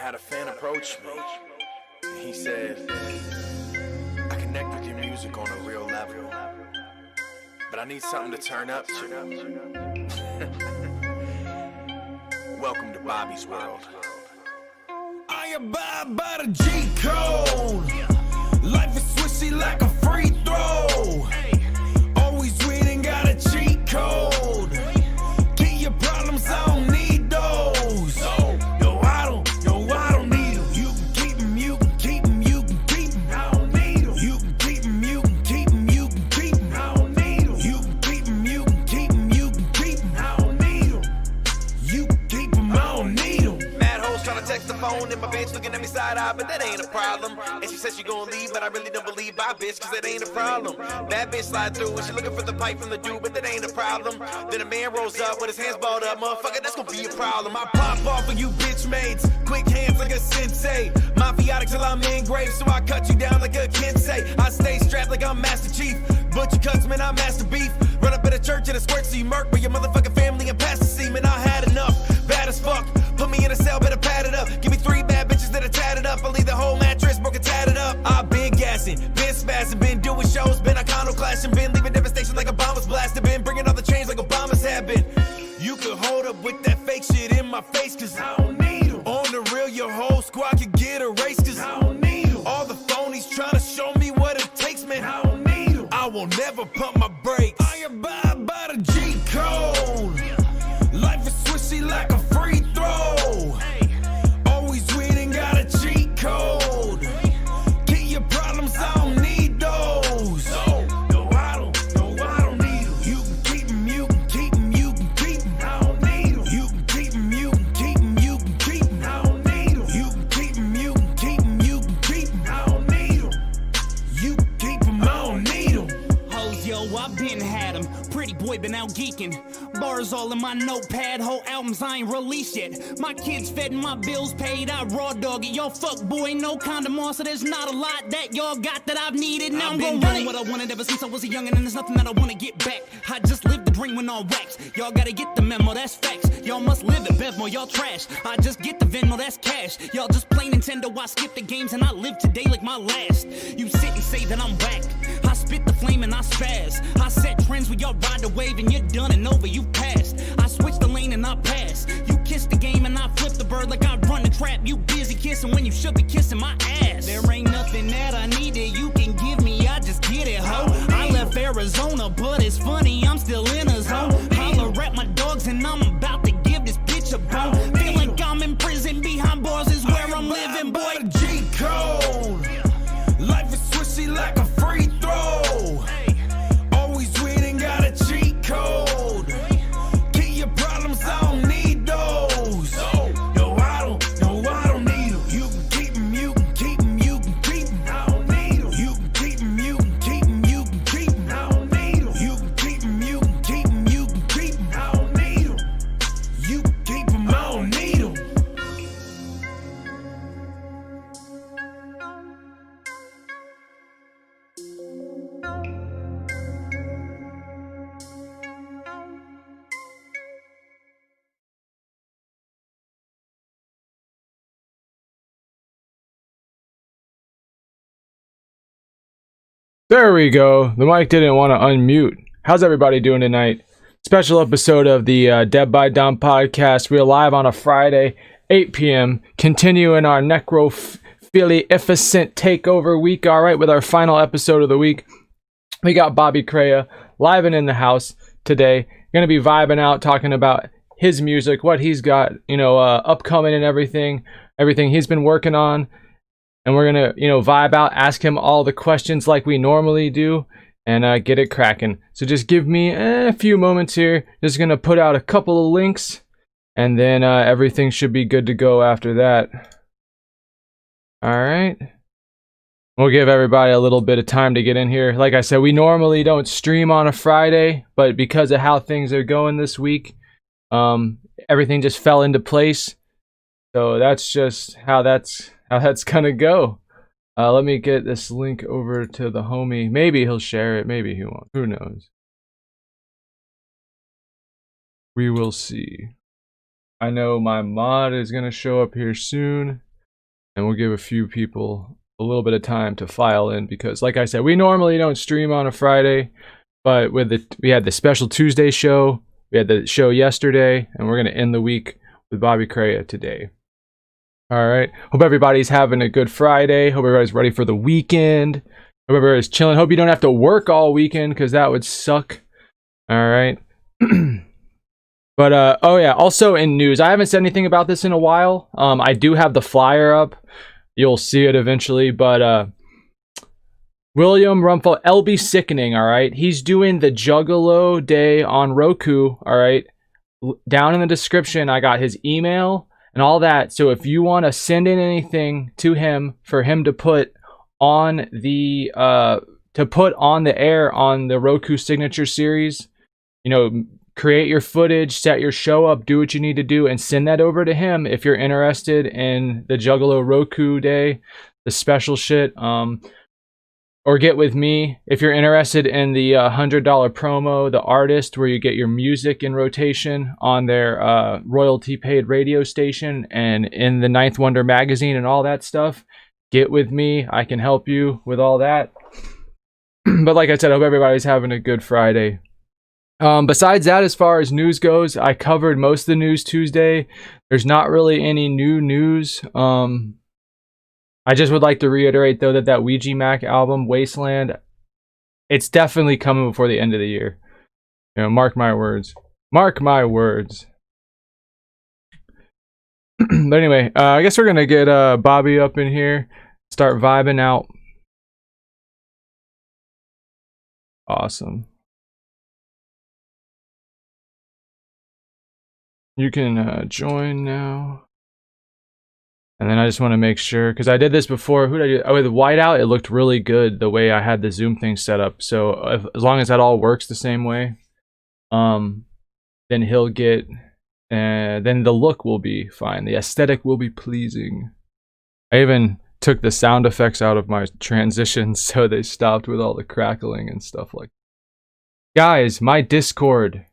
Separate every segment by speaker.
Speaker 1: had a fan approach me, and he said, I connect with your music on a real level, but I need something to turn up to. Welcome to Bobby's world.
Speaker 2: I abide by the G code. Life is swishy like a free throw. Always winning, got a cheat code. Keep your problems, I don't need those. Yo, I don't need them. You can keep them, you can keep them, you can keep them. I don't need them. You can keep them, you can keep them, you can keep them. I don't need them. You can keep them, you can keep them, you can keep them. I don't need them. You can keep them, I don't need them.
Speaker 3: Mad hoes tryna text the phone and my bitch looking at me side-eye, but that ain't a problem. And she said she gon' leave, but I really don't believe my bitch, cause that ain't a problem. Bad bitch slide through and she looking for the pipe from the dude, but that ain't a problem. Then a man rolls up with his hands balled up, motherfucker, that's gonna be a problem. I pop off of you bitch mates, quick hands like a sensei. Mafiatic till I'm engraved, so I cut you down like a Kensei. I stay strapped like I'm Master Chief, butcher cuts, man, I master beef. Run up at a church and a squirt so you murk, but your motherfucking family and pastor see, man, I had enough. Bad as fuck, put me in a cell, better pad it up. Give me 3 bad bitches that are tatted up. I'll leave the whole mattress broken, tatted up. I've been gassing, been spazzing, been doing shows, been iconoclasting, been leaving devastation like a bomb was blasted, been bringing all the chains like Obama's have been. You could hold up with that fake shit in my face, cause I don't need them. On the real, your whole squad could get erased, cause I don't need them. All the phonies trying to show me what it takes, man, I don't need them. I will never pump my brakes. I abide by the G code. Life is swishy like a free throw. Always winning, got a cheat code. Keep your problems, I don't need those. No, I don't need them. You can keep them, you can keep them, you can keep them. I don't need them. You can keep them, you can keep them, you can keep them. I don't need them. You can keep them, you can keep them, you can keep them. I don't need them. You can keep them, I don't need them.
Speaker 4: Hoes, yo, I been had 'em. Pretty boy been out geeking. Bars all in my notepad, whole albums I ain't released yet. My kids fed and my bills paid, I raw dog it. Yo, fuck boy, no condom on, so there's not a lot that y'all got that I've needed. Now I'm gonna run it. What I wanted ever since I was a youngin', and there's nothing that I wanna get back. I just lived the dream when all wax. Y'all gotta get the memo, that's facts. Y'all must live it, Bevmo, y'all trash. I just get the Venmo, that's cash. Y'all just play Nintendo, I skip the games, and I live today like my last. You sit and say that I'm whack. I spit the flame and I spaz. I set trends where y'all ride the wave and you're done and over, you passed. I switch the lane and I pass. You kiss the game and I flip the bird like I run the trap. You busy kissing when you should be kissing my ass. There ain't nothing that I need that you can give me, I just get it, ho. I left Arizona, but it's funny, I'm still in a zone. Holler at my dogs and I'm about to give this bitch a bone. Feel like I'm in prison, behind bars is where I'm living, boy.
Speaker 2: G code. Life is swishy like a free throw. Always winning, got a cheat code. Keep your problems, I don't need those. No, I don't need them. You can keep them, you can keep them, you can keep them. I don't need them. You can keep them, you can keep them, you can keep them. I don't need them. You can keep them, you can keep them, you can keep them. I don't need them. You can keep them, I don't need them.
Speaker 5: There we go. The mic didn't want to unmute. How's everybody doing tonight? Special episode of the Dead by Dawn podcast. We're live on a Friday, 8 p.m. Continuing our necrophilificent takeover week. All right, with our final episode of the week. We got Bobby Krea live and in the house today. Going to be vibing out, talking about his music, what he's got, upcoming and everything he's been working on. And we're going to, vibe out, ask him all the questions like we normally do, and get it cracking. So just give me a few moments here. Just going to put out a couple of links, and then everything should be good to go after that. All right. We'll give everybody a little bit of time to get in here. Like I said, we normally don't stream on a Friday, but because of how things are going this week, everything just fell into place. So that's just how that's gonna go. Let me get this link over to the homie. Maybe he'll share it, maybe he won't. Who knows? We will see. I know my mod is gonna show up here soon. and we'll give a few people a little bit of time to file in because, like I said, we normally don't stream on a Friday, but we had the special Tuesday show, we had the show yesterday, and we're gonna end the week with Bobby Krea today. All right. Hope everybody's having a good Friday. Hope everybody's ready for the weekend. Hope everybody's chilling. Hope you don't have to work all weekend because that would suck. All right. But oh yeah, also in news, I haven't said anything about this in a while. I do have the flyer up. You'll see it eventually, but William Rumpel, LB Sickening, all right? He's doing the Juggalo Day on Roku, all right? Down in the description, I got his email and all that. So if you want to send in anything to him for him to put on the air on the Roku Signature Series, you know, create your footage, set your show up, do what you need to do, and send that over to him if you're interested in the Juggalo Roku Day, the special shit. Or get with me if you're interested in the $100 promo, The Artist, where you get your music in rotation on their royalty paid radio station and in the Ninth Wonder magazine and all that stuff. Get with me. I can help you with all that. But like I said, I hope everybody's having a good Friday. Besides that, as far as news goes, I covered most of the news Tuesday. There's not really any new news. I just would like to reiterate, though, that Ouija Mac album, Wasteland, it's definitely coming before the end of the year. You know, mark my words. Mark my words. But anyway, I guess we're going to get Bobby up in here, start vibing out. Awesome. You can join now. And then I just want to make sure, because I did this before. Who did I do? Oh, with Whiteout, it looked really good the way I had the Zoom thing set up. So as long as that all works the same way, then he'll get, then the look will be fine. The aesthetic will be pleasing. I even took the sound effects out of my transitions so they stopped with all the crackling and stuff like that. Guys, my Discord.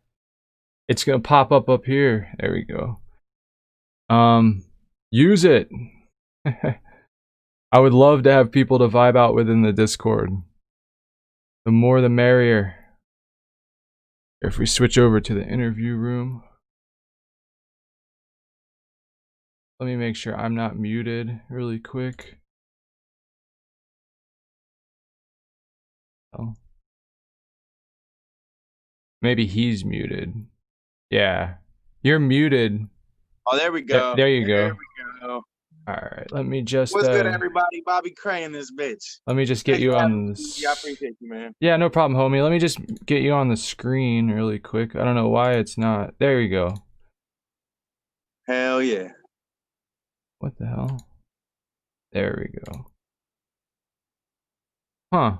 Speaker 5: It's going to pop up here. There we go. Use it. I would love to have people to vibe out within the Discord. The more the merrier. If we switch over to the interview room. Let me make sure I'm not muted really quick. Oh. Maybe he's muted. Yeah. You're muted.
Speaker 6: Oh, there we go.
Speaker 5: There you go.
Speaker 6: There we go.
Speaker 5: All right, let me just.
Speaker 6: What's good, everybody? Bobby Krea in this bitch.
Speaker 5: Let me just get you on.
Speaker 6: Yeah, I appreciate you, man.
Speaker 5: Yeah, no problem, homie. Let me just get you on the screen really quick. I don't know why it's not. There you go.
Speaker 6: Hell yeah.
Speaker 5: What the hell? There we go. Huh.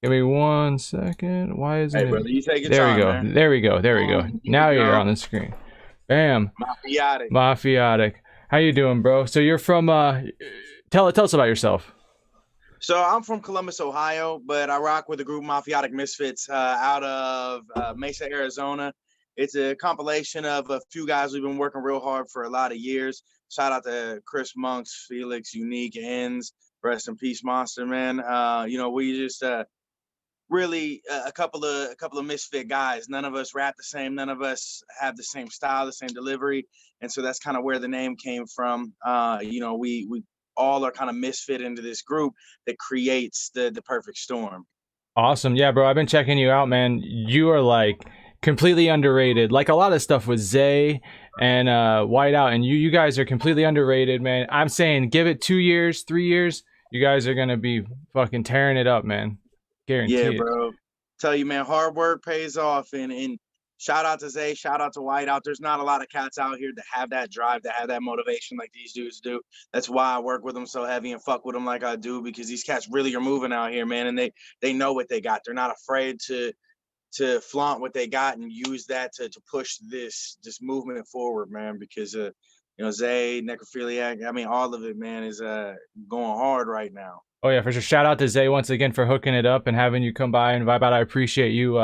Speaker 5: Give me 1 second. Why isn't it?
Speaker 6: Hey, brother, you take your
Speaker 5: there
Speaker 6: time,
Speaker 5: we go.
Speaker 6: man.
Speaker 5: There we go. There we go. Now you're on the screen. Bam.
Speaker 6: Mafiatic.
Speaker 5: Mafiatic. How you doing, bro? So you're from tell us about yourself.
Speaker 6: So I'm from Columbus, Ohio, but I rock with the group Mafiatic Misfits out of Mesa, Arizona. It's a compilation of a few guys we've been working real hard for a lot of years. Shout out to Chris Monks, Felix, Unique, E.N.T, rest in peace, Monster, man. You know, we just really a couple of misfit guys. None of us rap the same. None of us have the same style, the same delivery, and so that's kind of where the name came from. You know, we all are kind of misfit into this group that creates the perfect storm.
Speaker 5: Awesome. Yeah, bro. I've been checking you out, man. You are like completely underrated. Like a lot of stuff with Zay and Whiteout, and you guys are completely underrated, man. I'm saying give it 2 years, 3 years. You guys are gonna be fucking tearing it up, man. Guaranteed.
Speaker 6: Yeah, bro. Tell you, man, hard work pays off, and shout out to Zay, shout out to Whiteout. There's not a lot of cats out here that have that drive, that have that motivation like these dudes do. That's why I work with them so heavy and fuck with them like I do, because these cats really are moving out here, man, and they know what they got. They're not afraid to flaunt what they got and use that to push this movement forward, man, because you know, Zay, Necrophiliac, I mean, all of it, man, is going hard right now.
Speaker 5: Oh yeah, for sure. Shout out to Zay once again for hooking it up and having you come by and vibe out. I appreciate you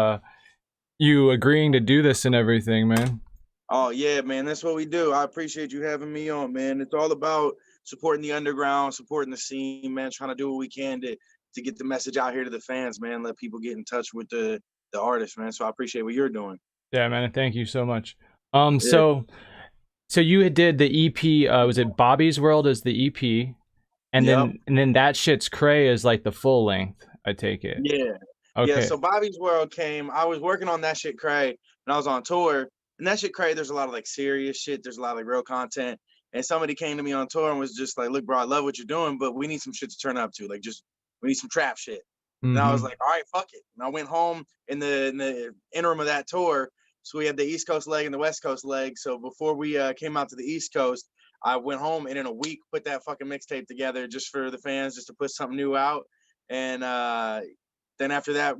Speaker 5: you agreeing to do this and everything, man.
Speaker 6: Oh yeah, man, that's what we do. I appreciate you having me on, man. It's all about supporting the underground, supporting the scene, man, trying to do what we can to get the message out here to the fans, man. Let people get in touch with the artists, man. So I appreciate what you're doing.
Speaker 5: Yeah, man. Thank you so much.
Speaker 6: Yeah.
Speaker 5: So you did the EP. Was it Bobby's World as the EP, and
Speaker 6: Yep.
Speaker 5: then that shit's Krea is like the full length. I take it.
Speaker 6: Yeah. Yeah.
Speaker 5: Okay.
Speaker 6: So Bobby's World came. I was working on that shit Cray and I was on tour. And that shit Cray, there's a lot of like serious shit. There's a lot of like real content. And somebody came to me on tour and was just like, look, bro, I love what you're doing, but we need some shit to turn up to. Like just we need some trap shit. And I was
Speaker 5: Mhm.
Speaker 6: like, all right, fuck it. And I went home in the interim of that tour. So we had the East Coast leg and the West Coast leg. So before we came out to the East Coast, I went home and in a week put that fucking mixtape together just for the fans, just to put something new out. And then after that,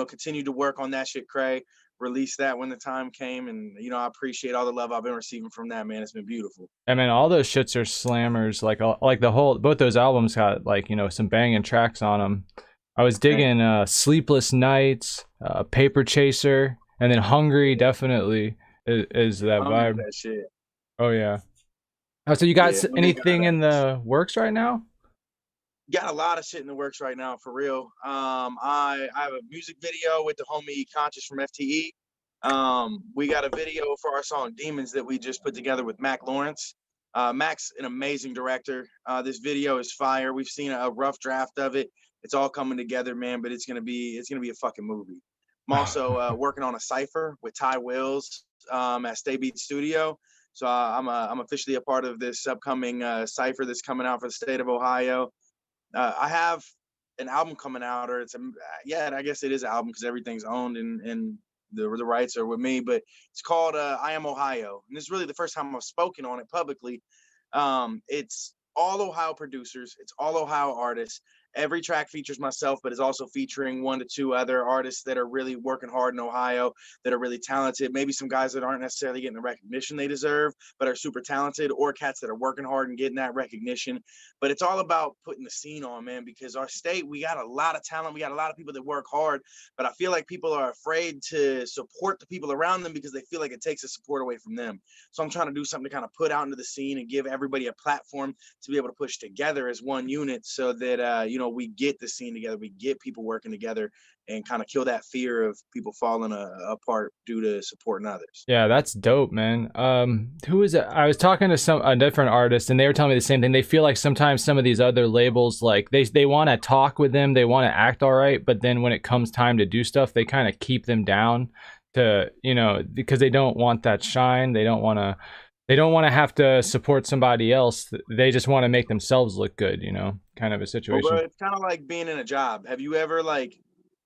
Speaker 6: continued to work on that shit, Cray. Released that when the time came, and I appreciate all the love I've been receiving from that, man. It's been beautiful.
Speaker 5: I mean, all those shits are slammers. Like the whole both those albums got like some banging tracks on them. I was digging Sleepless Nights, Paper Chaser, and then Hungry definitely is that vibe.
Speaker 6: That shit.
Speaker 5: Oh yeah. Oh, so you got
Speaker 6: Yeah,
Speaker 5: anything in the works right now?
Speaker 6: Got a lot of shit in the works right now, for real. I have a music video with the homie Conscious from FTE. We got a video for our song Demons that we just put together with Mac Lawrence. Mac's an amazing director. This video is fire. We've seen a rough draft of it. It's all coming together, man, but it's gonna be a fucking movie. I'm also working on a cipher with Ty Wills at Stay Beat Studio. So I'm officially a part of this upcoming cipher that's coming out for the state of Ohio. I have an album coming out, or I guess it is an album because everything's owned and the rights are with me. But it's called I Am Ohio, and this is really the first time I've spoken on it publicly. It's all Ohio producers, it's all Ohio artists. Every track features myself, but is also featuring 1 to 2 other artists that are really working hard in Ohio, that are really talented. Maybe some guys that aren't necessarily getting the recognition they deserve, but are super talented, or cats that are working hard and getting that recognition. But it's all about putting the scene on, man, because our state, we got a lot of talent. We got a lot of people that work hard, but I feel like people are afraid to support the people around them because they feel like it takes the support away from them. So I'm trying to do something to kind of put out into the scene and give everybody a platform to be able to push together as one unit, so that we get the scene together, we get people working together, and kind of kill that fear of people falling apart due to supporting others.
Speaker 5: Yeah, that's dope, man. Who is it? I was talking to a different artist, and they were telling me the same thing. They feel like sometimes some of these other labels, like they want to talk with them, they want to act all right, but then when it comes time to do stuff, they kind of keep them down to because they don't want that shine. They don't want to have to support somebody else. They just want to make themselves look good, kind of a situation.
Speaker 6: Well, bro, it's kind of like being in a job. Have you ever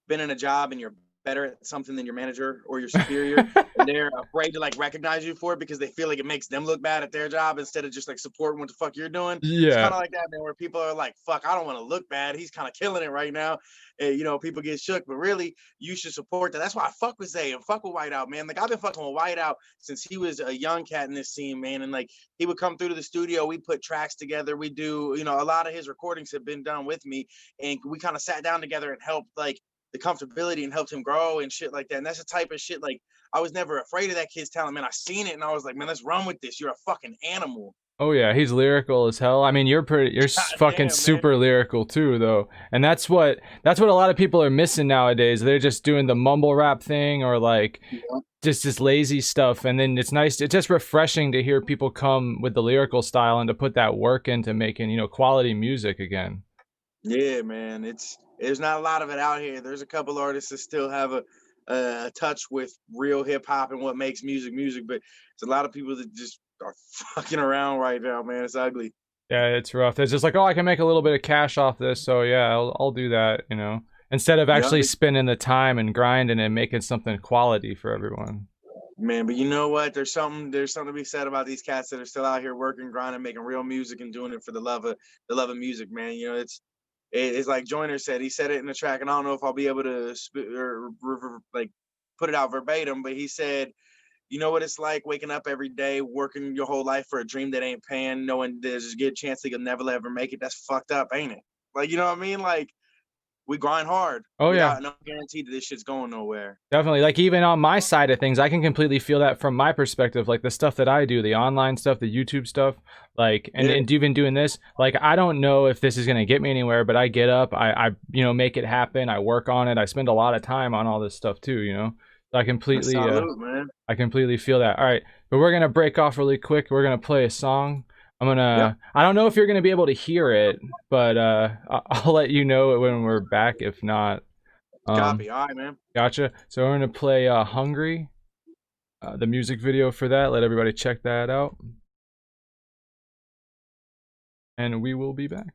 Speaker 6: been in a job and you're better at something than your manager or your superior, and they're afraid to recognize you for it because they feel like it makes them look bad at their job instead of just supporting what the fuck you're doing?
Speaker 5: Yeah.
Speaker 6: It's kind of like that, man, where people are like, fuck, I don't want to look bad. He's kind of killing it right now. And, people get shook, but really you should support that. That's why I fuck with Zay and fuck with Whiteout, man. I've been fucking with Whiteout since he was a young cat in this scene, man. And he would come through to the studio, we put tracks together, we do, a lot of his recordings have been done with me, and we kind of sat down together and helped the comfortability and helped him grow and shit like that. And that's the type of shit, I was never afraid of that kid's talent, man. I seen it and I was like, man, let's run with this. You're a fucking animal.
Speaker 5: Oh yeah, he's lyrical as hell. I mean, you're fucking super lyrical too, though. And that's what a lot of people are missing nowadays. They're just doing the mumble rap thing, or just this lazy stuff. And then it's just refreshing to hear people come with the lyrical style and to put that work into making, quality music again.
Speaker 6: Yeah, man. There's not a lot of it out here. There's a couple artists that still have a touch with real hip hop and what makes music, but it's a lot of people that just are fucking around right now, man. It's ugly.
Speaker 5: Yeah, it's rough. It's just I can make a little bit of cash off this, so yeah, I'll do that, instead of actually spending the time and grinding and making something quality for everyone.
Speaker 6: Man, but you know what? There's something to be said about these cats that are still out here working, grinding, making real music, and doing it for the love of music, man. It's like Joyner said. He said it in the track, and I don't know if I'll be able to put it out verbatim, but he said, you know what it's like waking up every day, working your whole life for a dream that ain't paying, knowing there's a good chance that you'll never ever make it. That's fucked up, ain't it? You know what I mean? we grind hard.
Speaker 5: Oh, yeah.
Speaker 6: Without no guarantee that this shit's going nowhere.
Speaker 5: Definitely. Like, even on my side of things, I can completely feel that from my perspective. Like, the stuff that I do, the online stuff, the YouTube stuff, like, and even doing this, like, I don't know if this is going to get me anywhere, but I get up, I make it happen. I work on it. I spend a lot of time on all this stuff too, So I completely,
Speaker 6: man.
Speaker 5: I completely feel that. All right. But we're going to break off really quick. We're going to play a song. I don't know if you're going to be able to hear it, but I'll let you know when we're back. If not,
Speaker 6: Copy. All right, man.
Speaker 5: Gotcha. So we're going to play Hungry, the music video for that. Let everybody check that out. And we will be back.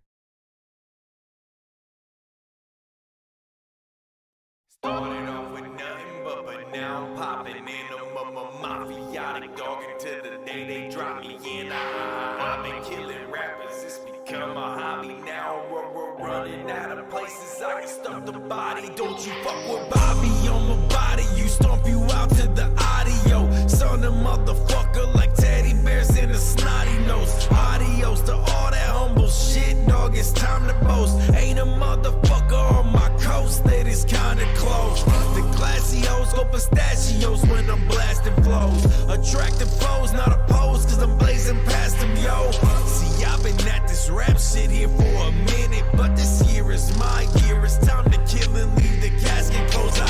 Speaker 2: Started off with nothing but now I'm popping in. I'm a Mafiatic dog until the day they drop me in. I've been killing rappers, it's become a hobby now. We're running out of places I can stuff the body. Don't you fuck with Bobby on my body, you stomp you out to the audio. Son of motherfucker like teddy bears in a snotty nose. Adios to all that humble shit, dog, it's time to boast. Ain't a motherfucker on my coast that is kinda close. The classy hoes go pistachios when I'm blasting flows. Attractive foes, not opposed, cause I'm blazing past them, yo. See, I've been at this rap shit here for a minute, but this year is my year. It's time to kill and leave the casket closed. I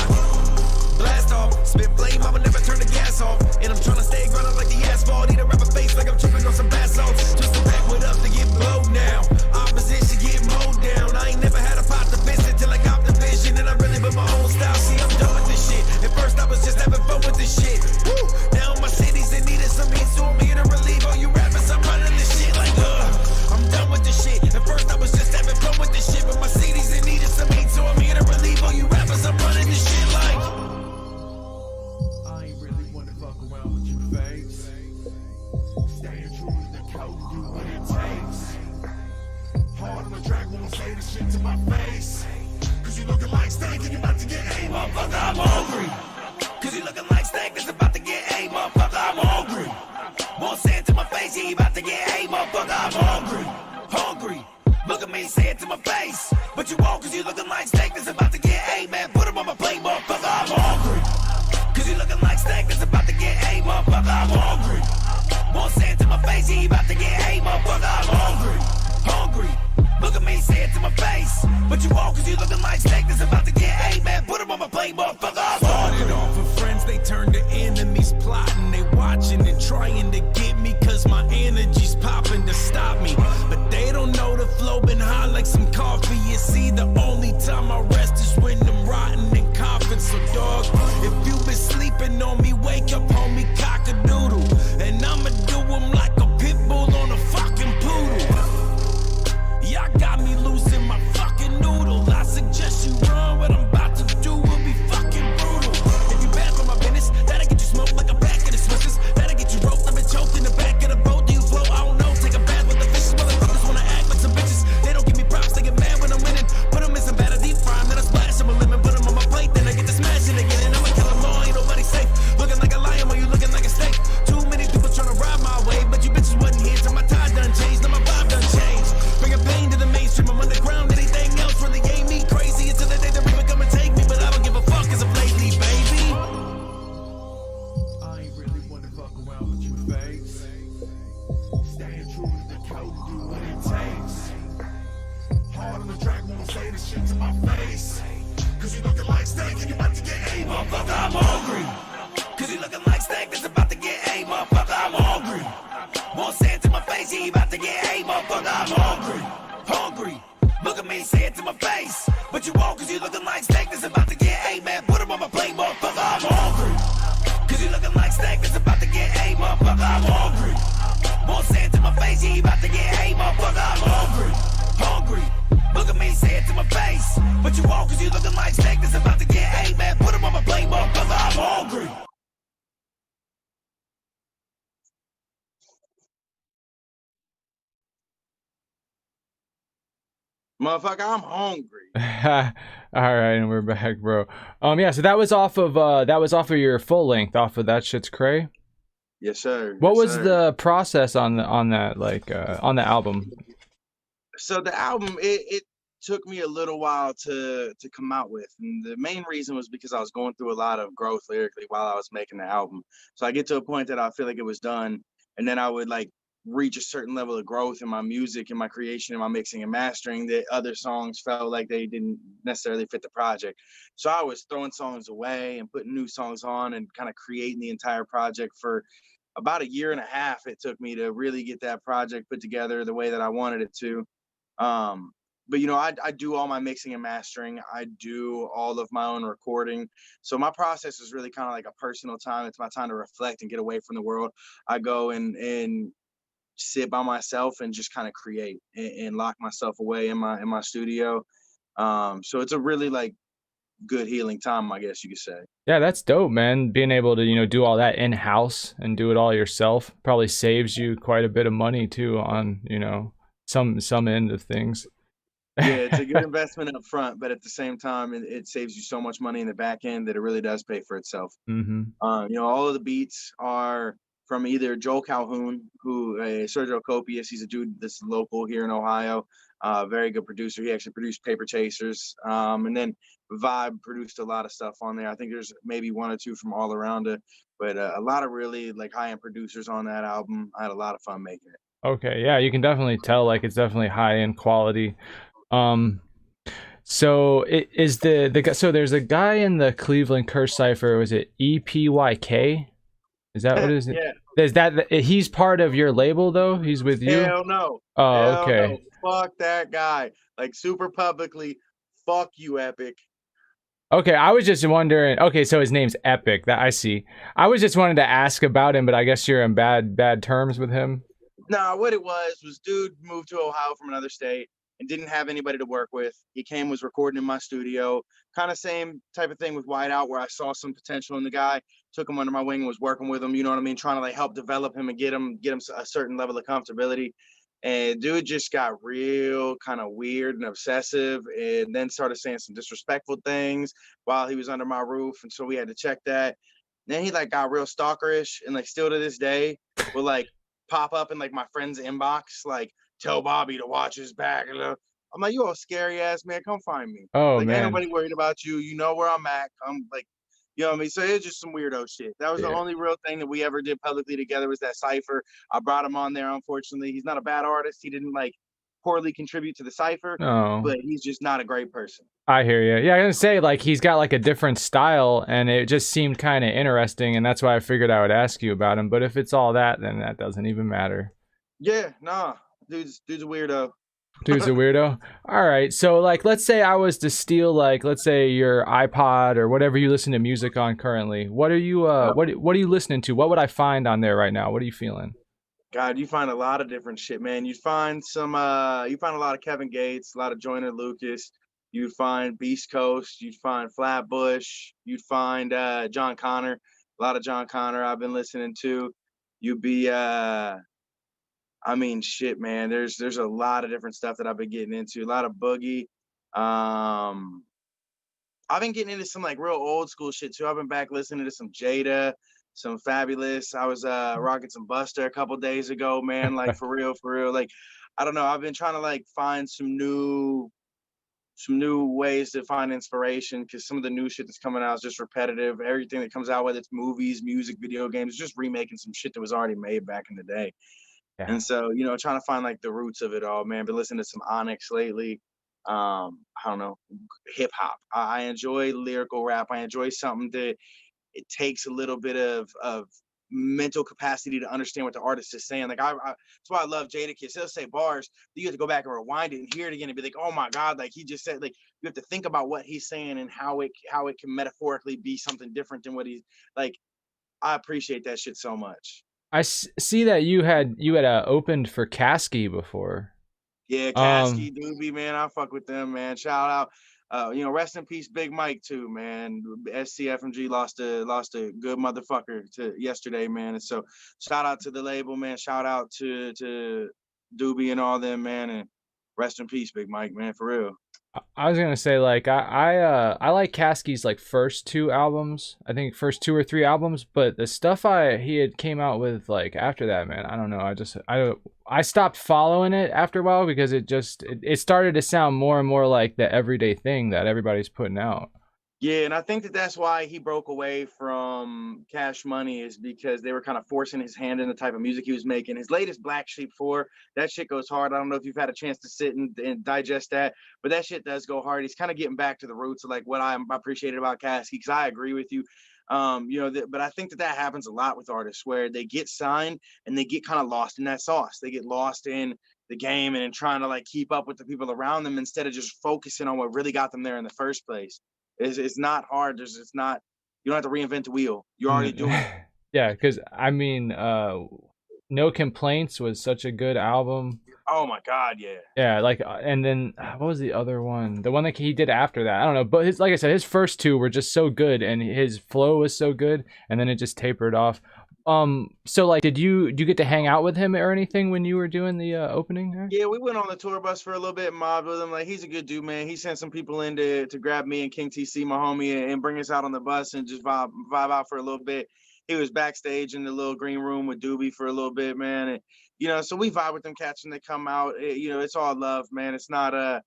Speaker 2: blast off, spit flame, I'ma never turn the gas off. And I'm tryna stay grounded like the asphalt. Need a rapper face like I'm tripping on some bath salts. Just to back with up to get blowed now. Opposition get mowed down. I ain't never had a pot to visit till I got the vision. And I really built my own style. See, I'm done with this shit. At first I was just having fun with this shit. Woo! Now my city's in need of some heat, so I'm here to relieve all you rappers. I'm running this shit like, I'm done with this shit. At first I was just having fun with this shit, but my city's in need of some heat, so I'm here to relieve all you rappers. I'm running this shit like, I ain't really wanna fuck around with you fakes. Staying true to the code, do what it takes. Hard on the track, won't say this shit to my face. Cause you looking like steak and you about to get A, motherfucker, I'm hungry. Cause you looking like steak that's about to get A, motherfucker, I'm hungry. Won't say it to my face, you about to get A, motherfucker, I'm hungry. Hungry. Look at me, say it to my face. But you won't, cause you looking like steak that's about to get A, man. Put him on my plate, motherfucker, I'm hungry. Cause you looking like steak that's about to get A, motherfucker, I'm hungry. Won't say it to my face, you about to get A, motherfucker, I'm hungry. Hungry. Look at me, say it to my face. But you won't, cause you looking like steak that's about to get A, man. Put him on my plate, motherfucker, I'm hungry. Started off with friends, they turned to enemies, plotting, they watching and trying to get me, cause my energy's popping to stop me. But they don't know the flow been hot like some coffee. You see, the only time I rest is when I'm rotting in coffins. So dog, if you been sleeping on me, wake up, homie, cock-a-doodle. And I'ma do him like a pit bull on a fucking poodle. Y'all got me losing my fucking noodle. I suggest you run, what I'm about to do will be fucking brutal. If you bad for my business, that'll get you smoked like a pack of the switches. That'll get you roped, I've been choked in the back of the boat. Do you float? I don't know, take a bath with the fishes. Motherfuckers wanna act like some bitches. They don't give me props, they get mad when I'm winning. Put them in some batter deep fry, then I splash them a lemon. Put them on my plate, then I get to smashing again. And I'ma kill them all, ain't nobody safe. Looking like a lion while you looking like a snake. Too many people tryna ride my way, but you bitches wasn't here till my tie done changed. Now my vibe done changed. Bringing pain to the mainstream, I'm underground. Anything else really ain't me crazy until the day the reaper come and take me. But I don't give a fuck as of lately, baby. I ain't really wanna fuck around with you fakes. Staying true to the code, do what it takes. Hard on the track, won't say this shit to my face. Cause you looking like steak and you about to get A, motherfucker, I'm hungry. Cause you looking like steak that's about to get A, motherfucker, I'm hungry. Won't say it to my face, you about to get A, motherfucker, I'm hungry. Hungry. Look at me, say it to my face. But you won't, cause you looking like steak that's about to get A, man. Put him on my plate, motherfucker, I'm hungry. Cause you looking like steak that's about to get A, motherfucker, I'm hungry. Won't say it to my face, you about to get A, motherfucker, I'm hungry. Hungry. Look at me, say it to my face. But you won't, cause you looking like steak that's about to get A, man. Put him on my plate, motherfucker, I'm hungry.
Speaker 6: Motherfucker, I'm hungry.
Speaker 5: All right, and we're back, bro. Yeah, so that was off of your full length, off of That Shit's Cray.
Speaker 6: Yes, sir.
Speaker 5: What
Speaker 6: yes,
Speaker 5: was
Speaker 6: sir.
Speaker 5: the process on that, like, on the album?
Speaker 6: So the album, it took me a little while to come out with, and the main reason was because I was going through a lot of growth lyrically while I was making the album. So I get to a point that I feel like it was done, and then I would like reach a certain level of growth in my music and my creation and my mixing and mastering that other songs felt like they didn't necessarily fit the project. So I was throwing songs away and putting new songs on and kind of creating the entire project for about a year and a half. It took me to really get that project put together the way that I wanted it to. um but I do all my mixing and mastering. I do all of my own recording. So my process is really kind of like a personal time. It's my time to reflect and get away from the world. I go and sit by myself and just kind of create and lock myself away in my studio. So it's a really like good healing time, I guess you could say.
Speaker 5: Yeah, that's dope, man. Being able to, do all that in house and do it all yourself probably saves you quite a bit of money too on, some end of things.
Speaker 6: Yeah, it's a good investment up front, but at the same time, it saves you so much money in the back end that it really does pay for itself.
Speaker 5: Mm-hmm.
Speaker 6: All of the beats are from either Joel Calhoun, who Sergio Copius. He's a dude that's local here in Ohio. Very good producer. He actually produced Paper Chasers, and then Vibe produced a lot of stuff on there. I think there's maybe one or two from All Around It, but a lot of really like high-end producers on that album. I had a lot of fun making it.
Speaker 5: Okay, yeah, you can definitely tell like it's definitely high end quality. Um, so it is the guy. So there's a guy in the Cleveland Curse Cipher. Was it EPYK? Is that what it is?
Speaker 6: Yeah.
Speaker 5: Is that he's part of your label though? He's with you?
Speaker 6: Hell no.
Speaker 5: Oh,
Speaker 6: Hell
Speaker 5: okay.
Speaker 6: no. Fuck that guy. Like super publicly. Fuck you, Epic.
Speaker 5: Okay, I was just wondering. Okay, so his name's Epic. That I see. I was just wanted to ask about him, but I guess you're in bad terms with him.
Speaker 6: Nah, what it was dude moved to Ohio from another state and didn't have anybody to work with. He came, was recording in my studio. Kind of same type of thing with Whiteout, where I saw some potential in the guy, took him under my wing, was working with him, you know what I mean, trying to like help develop him and get him a certain level of comfortability. And dude just got real kind of weird and obsessive, and then started saying some disrespectful things while he was under my roof. And so we had to check that. Then he like got real stalkerish, and like still to this day will like pop up in like my friend's inbox, like tell Bobby to watch his back. And I'm like, you all scary ass man, come find me.
Speaker 5: Oh
Speaker 6: Like ain't
Speaker 5: man.
Speaker 6: nobody worried about you. You know where I'm at. I'm like, you know what I mean? So it's just some weirdo shit. That was the
Speaker 5: Yeah.
Speaker 6: only real thing that we ever did publicly together was that cipher. I brought him on there. Unfortunately, he's not a bad artist. He didn't like poorly contribute to the cipher,
Speaker 5: Oh.
Speaker 6: but he's just not a great person.
Speaker 5: I hear you. Yeah, I was gonna say like he's got like a different style, and it just seemed kind of interesting, and that's why I figured I would ask you about him. But if it's all that, then that doesn't even matter.
Speaker 6: Yeah, nah, dude's a weirdo.
Speaker 5: Dude's a weirdo. All right, so like, let's say I was to steal like, let's say your iPod or whatever you listen to music on currently. What are you what are you listening to? What would I find on there right now? What are you feeling?
Speaker 6: God, you find a lot of different shit, man. You find you find a lot of Kevin Gates, a lot of Joyner Lucas. You'd find Beast Coast. You'd find Flatbush. You'd find John Connor. A lot of John Connor I've been listening to. You'd be I mean, shit, man. There's a lot of different stuff that I've been getting into. A lot of Boogie. Um, I've been getting into some like real old school shit too. I've been back listening to some Jada, some Fabulous. I was rocking some Buster a couple days ago, man. Like for real, for real. Like I don't know. I've been trying to like find some new ways to find inspiration, because some of the new shit that's coming out is just repetitive. Everything that comes out, whether it's movies, music, video games, just remaking some shit that was already made back in the day.
Speaker 5: Yeah.
Speaker 6: And so, trying to find like the roots of it all, man. Been listening to some Onyx lately. I don't know, hip hop. I enjoy lyrical rap. I enjoy something that it takes a little bit of mental capacity to understand what the artist is saying. Like that's why I love Jadakiss. He'll say bars, you have to go back and rewind it and hear it again and be like, oh my God, like he just said, like you have to think about what he's saying and how it can metaphorically be something different than what he's like. I appreciate that shit so much.
Speaker 5: See that you had opened for Kasky before.
Speaker 6: Yeah, Kasky, Doobie, man, I fuck with them, man. Shout out, rest in peace, Big Mike too, man. SCFMG lost a good motherfucker to yesterday, man. And so, shout out to the label, man. Shout out to Doobie and all them, man. And rest in peace, Big Mike, man, for real.
Speaker 5: I was gonna say like I like Caskey's like first two albums. I think first two or three albums, but the stuff he had came out with like after that, man, I don't know. I stopped following it after a while because it started to sound more and more like the everyday thing that everybody's putting out.
Speaker 6: Yeah, and I think that that's why he broke away from Cash Money is because they were kind of forcing his hand in the type of music he was making. His latest Black Sheep 4, that shit goes hard. I don't know if you've had a chance to sit and digest that, but that shit does go hard. He's kind of getting back to the roots of like what I appreciated about Caskey, because I agree with you. But I think that happens a lot with artists where they get signed and they get kind of lost in that sauce. They get lost in the game and in trying to like keep up with the people around them instead of just focusing on what really got them there in the first place. It's not hard. It's not. You don't have to reinvent the wheel. You're already doing it.
Speaker 5: Yeah, because I mean, No Complaints was such a good album.
Speaker 6: Oh my God, yeah.
Speaker 5: Yeah, like, and then what was the other one? The one that he did after that, I don't know. But his, like I said, his first two were just so good, and his flow was so good, and then it just tapered off. So like, did you get to hang out with him or anything when you were doing the opening there?
Speaker 6: Yeah, we went on the tour bus for a little bit, mobbed with him. Like, he's a good dude, man. He sent some people in to grab me and King TC, my homie, and bring us out on the bus and just vibe out for a little bit. He was backstage in the little green room with Doobie for a little bit, man. And so we vibe with them cats when they come out. It's all love, man. It's not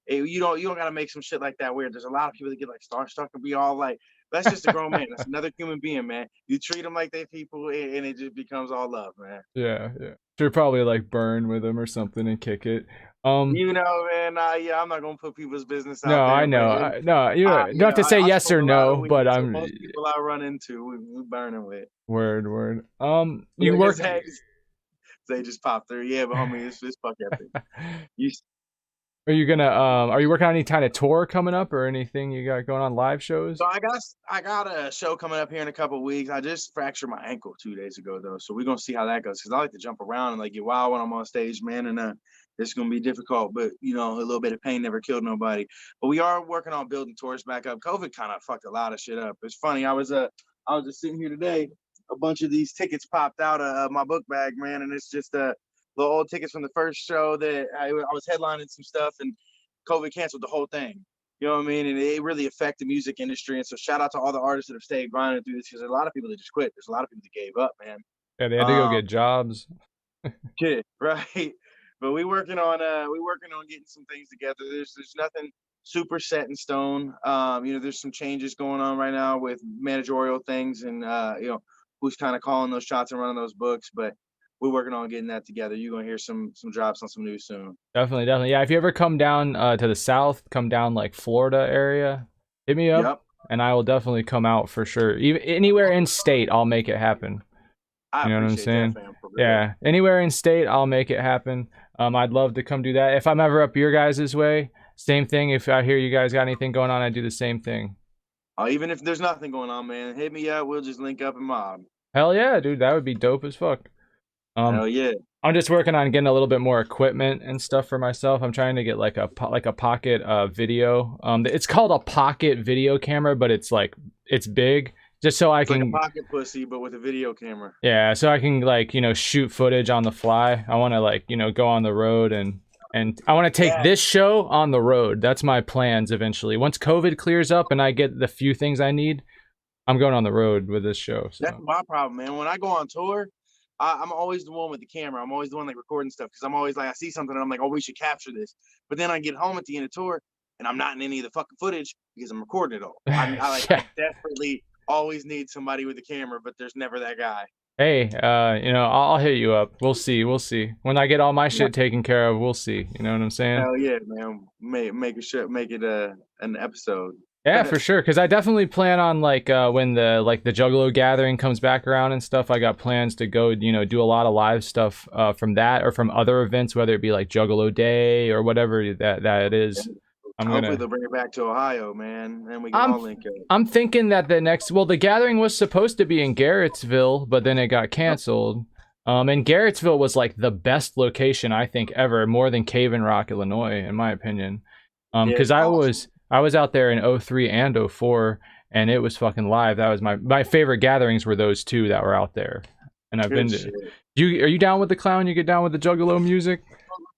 Speaker 6: you don't gotta make some shit like that weird. There's a lot of people that get like starstruck and be all like, that's just a grown man. That's another human being, man. You treat them like they people, and it just becomes all love, man.
Speaker 5: Yeah. Should probably like burn with him or something and kick it.
Speaker 6: Man, yeah, I'm not gonna put people's business out
Speaker 5: no,
Speaker 6: there.
Speaker 5: I know. No, you don't have to say yes or no, but I'm.
Speaker 6: Most people I run into, we burning with.
Speaker 5: Word.
Speaker 6: You work. They just pop through. Yeah, but homie, it's fuck epic.
Speaker 5: Are you working on any kind of tour coming up or anything you got going on, live shows?
Speaker 6: So I got a show coming up here in a couple of weeks. I just fractured my ankle 2 days ago though, so we're gonna see how that goes because I like to jump around and like get wild when I'm on stage, man. And it's gonna be difficult, but a little bit of pain never killed nobody. But we are working on building tours back up. COVID kind of fucked a lot of shit up. It's funny. I was just sitting here today. A bunch of these tickets popped out of my book bag, man, and it's just the old tickets from the first show that I was headlining some stuff, and COVID canceled the whole thing. You know what I mean? And it really affected the music industry. And so shout out to all the artists that have stayed grinding through this because there's a lot of people that just quit. There's a lot of people that gave up, man.
Speaker 5: Yeah, they had to go get jobs.
Speaker 6: Yeah, right. But we're working on getting some things together. There's nothing super set in stone. There's some changes going on right now with managerial things and who's kind of calling those shots and running those books, but we're working on getting that together. You're gonna hear some drops on some news soon.
Speaker 5: Definitely. Yeah, if you ever come down to the south, come down like Florida area, hit me up. Yep. And I will definitely come out for sure. Even anywhere in state, I'll make it happen. You know what I'm saying? That, yeah, anywhere in state, I'll make it happen. I'd love to come do that. If I'm ever up your guys' way, same thing. If I hear you guys got anything going on, I do the same thing.
Speaker 6: Even if there's nothing going on, man, hit me up. We'll just link up and mob.
Speaker 5: Hell yeah, dude. That would be dope as fuck.
Speaker 6: Hell yeah.
Speaker 5: I'm just working on getting a little bit more equipment and stuff for myself. I'm trying to get like a pocket video. It's called a pocket video camera, but it's big, just so I can
Speaker 6: like a pocket pussy, but with a video camera.
Speaker 5: Yeah, so I can shoot footage on the fly. I want to go on the road and I want to take this show on the road. That's my plans eventually. Once COVID clears up and I get the few things I need, I'm going on the road with this show. So.
Speaker 6: That's my problem, man. When I go on tour, I'm always the one with the camera. I'm always the one recording stuff because I'm always I see something and I'm like, oh, we should capture this. But then I get home at the end of tour and I'm not in any of the fucking footage because I'm recording it all. I desperately always need somebody with a camera, but there's never that guy.
Speaker 5: Hey, I'll hit you up. We'll see. When I get all my shit taken care of, we'll see. You know what I'm saying?
Speaker 6: Hell yeah, man. Make it an episode.
Speaker 5: Yeah, for sure. Because I definitely plan on when the Juggalo gathering comes back around and stuff. I got plans to go, do a lot of live stuff from that or from other events, whether it be like Juggalo Day or whatever that is.
Speaker 6: Hopefully they'll bring it back to Ohio, man, and we can all link up.
Speaker 5: I'm thinking that the gathering was supposed to be in Garrettsville, but then it got canceled. And Garrettsville was the best location I think ever, more than Cave and Rock, Illinois, in my opinion. Because I was out there in 03 and 04, and it was fucking live. That was my favorite gatherings were those two that were out there. And I've been to. Are you down with the clown? You get down with the Juggalo music?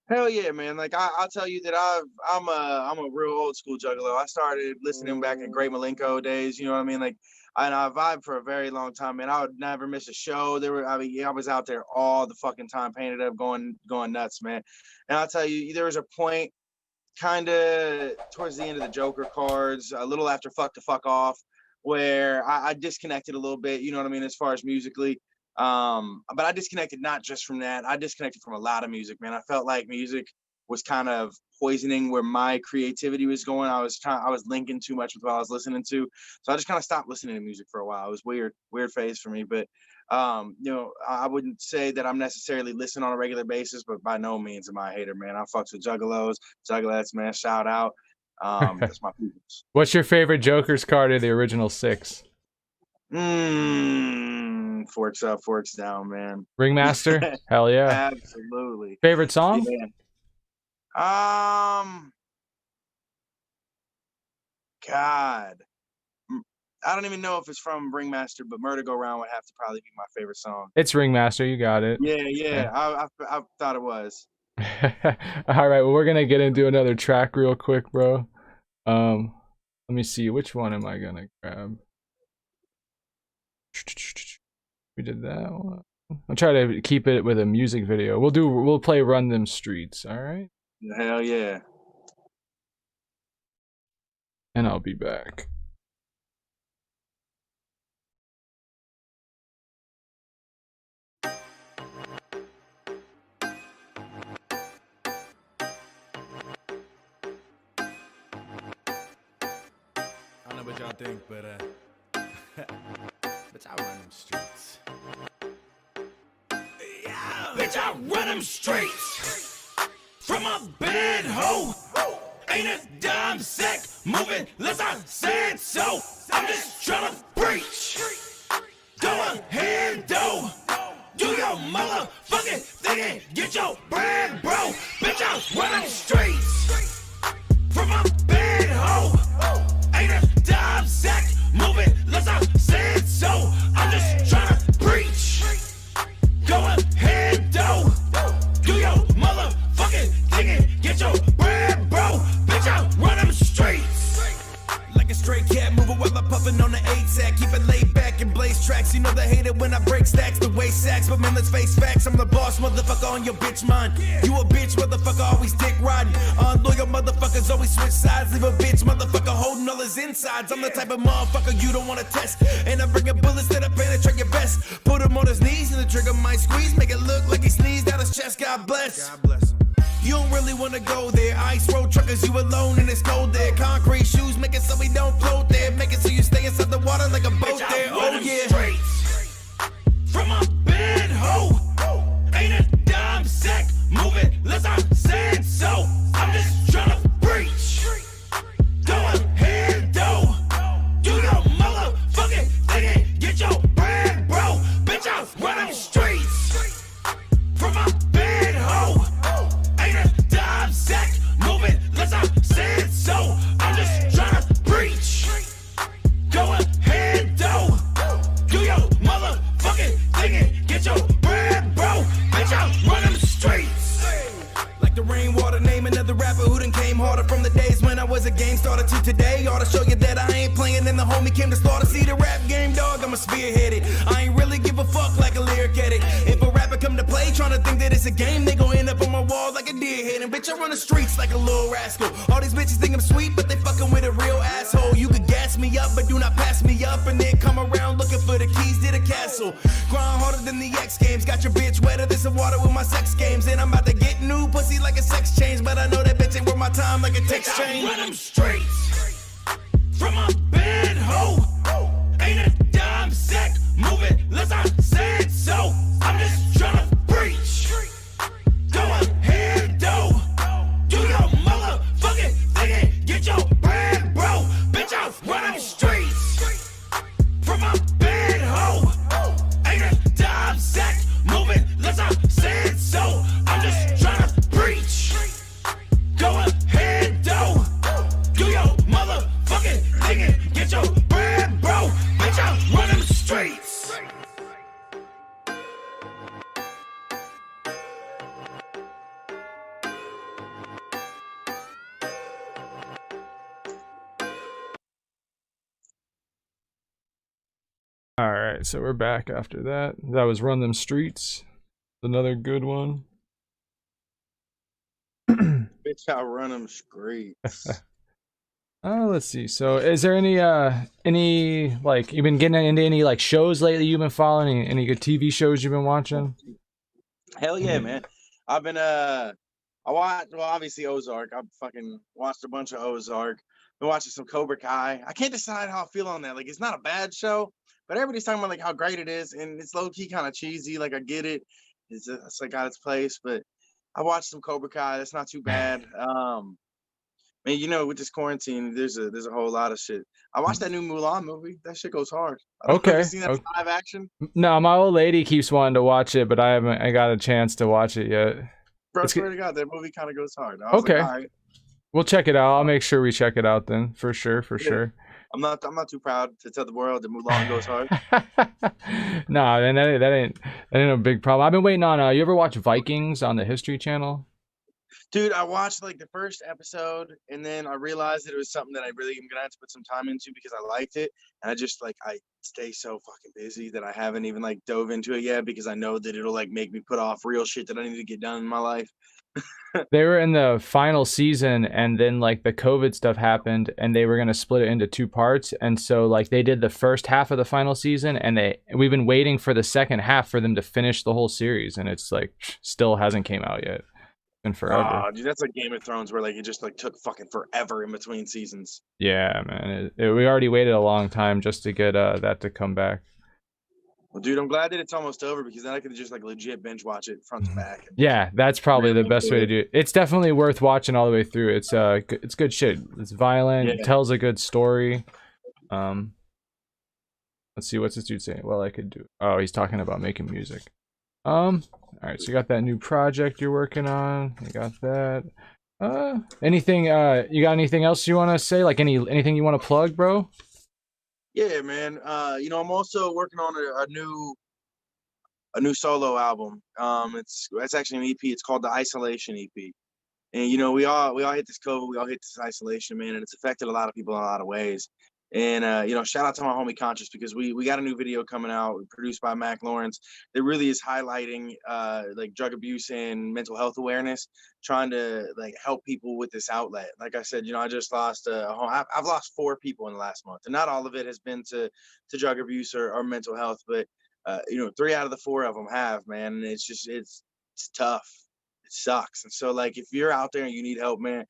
Speaker 6: Hell yeah, man. Like I'll tell you that I'm a real old school juggalo. I started listening back in Great Malenko days, you know what I mean? Like and I vibed for a very long time, man. I would never miss a show. I was out there all the fucking time, painted up, going nuts, man. And I'll tell you, there was a point kind of towards the end of the Joker cards, a little after Fuck to Fuck Off, where I disconnected a little bit, you know what I mean, as far as musically. But I disconnected not just from that. I disconnected from a lot of music, man. I felt like music was kind of poisoning where my creativity was going. I was linking too much with what I was listening to. So I just kind of stopped listening to music for a while. It was weird phase for me. But you know, I wouldn't say that I'm necessarily listening on a regular basis, but by no means am I a hater, man. I fucks with juggalos, juggalettes, man. Shout out. That's my peoples.
Speaker 5: What's your favorite Joker's card of the original 6?
Speaker 6: Forks up, forks down, man.
Speaker 5: Ringmaster? Hell yeah.
Speaker 6: Absolutely.
Speaker 5: Favorite song?
Speaker 6: Yeah. God. I don't even know if it's from Ringmaster, but Murder Go Round would have to probably be my favorite song.
Speaker 5: It's Ringmaster, you got it.
Speaker 6: Yeah. I thought it was.
Speaker 5: All right, well, we're gonna get into another track real quick, bro. Let me see, which one am I gonna grab? We did that one. I'll try to keep it with a music video. We'll play Run Them Streets, all right?
Speaker 6: Hell yeah.
Speaker 5: And I'll be back.
Speaker 2: I don't know what y'all think, but bitch, I run them streets. Yeah, bitch, I run them streets. From a bad hoe, ain't a dime sack moving unless I said so. I'm just tryna preach. Go ahead, though. Do your motherfucking thing and get your bread, bro. Bitch, I run them streets. From a bad hoe, ain't a dime sack moving unless I said so. I'm just tryna preach. Go ahead, though. Do your motherfucking thing and get your bread, bro. Bitch, I run them streets. Like a stray cat moving while I'm puffing on the 8-sack. Keep it laid back and blaze tracks. You know they hate it when I break stacks, the way sacks. But man, let's face facts. I'm the boss, motherfucker, on your bitch mind. You a bitch, motherfucker, always dick riding. Unloyal motherfuckers always switch sides. Leave a bitch, motherfucker, holding all his insides. I'm the type of motherfucker you don't wanna test. And I'm bringing bullets that penetrate your vest. Put him on his knees and the trigger might squeeze. Make it look like he sneezed out his chest. God bless. God bless him. You don't really wanna go there. Ice road truckers, you alone and it's cold there. Concrete shoes, make it so we don't float there. Make it so you stay inside the water like a boat there. Oh yeah. Streets. From a bad hoe, ain't a dime sack moving unless I said so. I'm just tryna preach. Go ahead, though. Do your motherfucking thing and get your bread, bro. Bitch, I run them streets. From a bad hoe, ain't a dime sack moving unless I said so. I'm just tryna preach. Go ahead, though. Do your motherfucking thing and get your bread, bro. Bitch, I run them streets. Like the rainwater, name another rapper who done came harder from the days when I was a game starter to today. Ought to show you that I ain't playing and the homie came to slaughter. See the rap game, dog, I'ma spearhead it. I ain't really give a fuck like a lyric edit. If a rapper come to play tryna think that it's a game, they gon' end up on my wall like a deer head. And bitch, I run the streets like a little rascal. All these bitches think I'm sweet, but they fucking with a real asshole. You could gas me up, but do not pass me up, and then come around looking for the keys to the castle. Grind harder than the X Games. Got your bitch wetter than some water with my sex games. And I'm about to get new pussy like a sex change, but I know that bitch ain't worth my time like a text change. I run them streets. From a bad hoe, ain't a dime sack moving unless I said so. I'm just tryna preach. Go ahead, though. Do your motherfucking thing and get your bread, bro. Bitch, I run them streets. From a bad hoe, ain't a dime sack moving unless I said so. I'm just tryna preach. Go ahead, though. Do your motherfucking thing and
Speaker 5: right, so we're back after that. That was Run Them Streets. Another good one.
Speaker 6: Bitch, I run them streets.
Speaker 5: Let's see. So, is there any like you've been getting into any like shows lately you've been following? Any good TV shows you've been watching?
Speaker 6: Hell yeah, man. I've been I watched, well, obviously Ozark. I've fucking watched a bunch of Ozark. Been watching some Cobra Kai. I can't decide how I feel on that. Like, it's not a bad show, but everybody's talking about like how great it is, and it's low key kind of cheesy. Like, I get it. It's like got its place, but I watched some Cobra Kai. That's not too bad. Man, you know, with this quarantine, there's a whole lot of shit. I watched that new Mulan movie. That shit goes hard. I don't know if
Speaker 5: Okay.
Speaker 6: you've seen that
Speaker 5: Okay.
Speaker 6: live action.
Speaker 5: No, my old lady keeps wanting to watch it, but I got a chance to watch it yet.
Speaker 6: Bro,
Speaker 5: It's
Speaker 6: swear to God, that movie kind of goes hard. I was
Speaker 5: Okay.
Speaker 6: like, all right.
Speaker 5: We'll check it out. I'll make sure we check it out then, for sure, for sure.
Speaker 6: I'm not too proud to tell the world that Mulan goes hard.
Speaker 5: Nah, man, that ain't a big problem. I've been waiting on. You ever watch Vikings on the History Channel?
Speaker 6: Dude, I watched like the first episode, and then I realized that it was something that I really am gonna have to put some time into because I liked it. And I just like I stay so fucking busy that I haven't even like dove into it yet because I know that it'll like make me put off real shit that I need to get done in my life.
Speaker 5: They were in the final season, and then like the COVID stuff happened, and they were gonna split it into 2 parts. And so like they did the first half of the final season, and we've been waiting for the second half for them to finish the whole series, and it's like still hasn't came out yet. It's been forever.
Speaker 6: Dude, that's like Game of Thrones where like it just like took fucking forever in between seasons.
Speaker 5: Yeah, man. We already waited a long time just to get that to come back.
Speaker 6: Well, dude, I'm glad that it's almost over because then I could just like legit binge watch it front to back.
Speaker 5: Yeah, that's probably the
Speaker 6: Really
Speaker 5: best way to do it. It's definitely worth watching all the way through. It's good shit. It's violent. It
Speaker 6: Yeah.
Speaker 5: tells a good story. Let's see, what's this dude saying? Well, I could do. Oh, he's talking about making music. All right, so you got that new project you're working on. You got that. Anything? You got anything else you want to say? Like anything you want to plug, bro?
Speaker 6: Yeah, man. You know, I'm also working on a new solo album. It's actually an EP. It's called the Isolation EP. And you know, we all hit this COVID, we all hit this isolation, man, and it's affected a lot of people in a lot of ways. And you know, shout out to my homie Conscious because we got a new video coming out produced by Mac Lawrence that really is highlighting like drug abuse and mental health awareness, trying to like help people with this outlet. Like I said, you know, I just lost I've lost 4 people in the last month, and not all of it has been to drug abuse or mental health, but you know, 3 out of the 4 of them have, man, and it's just it's tough. It sucks. And so like if you're out there and you need help, man,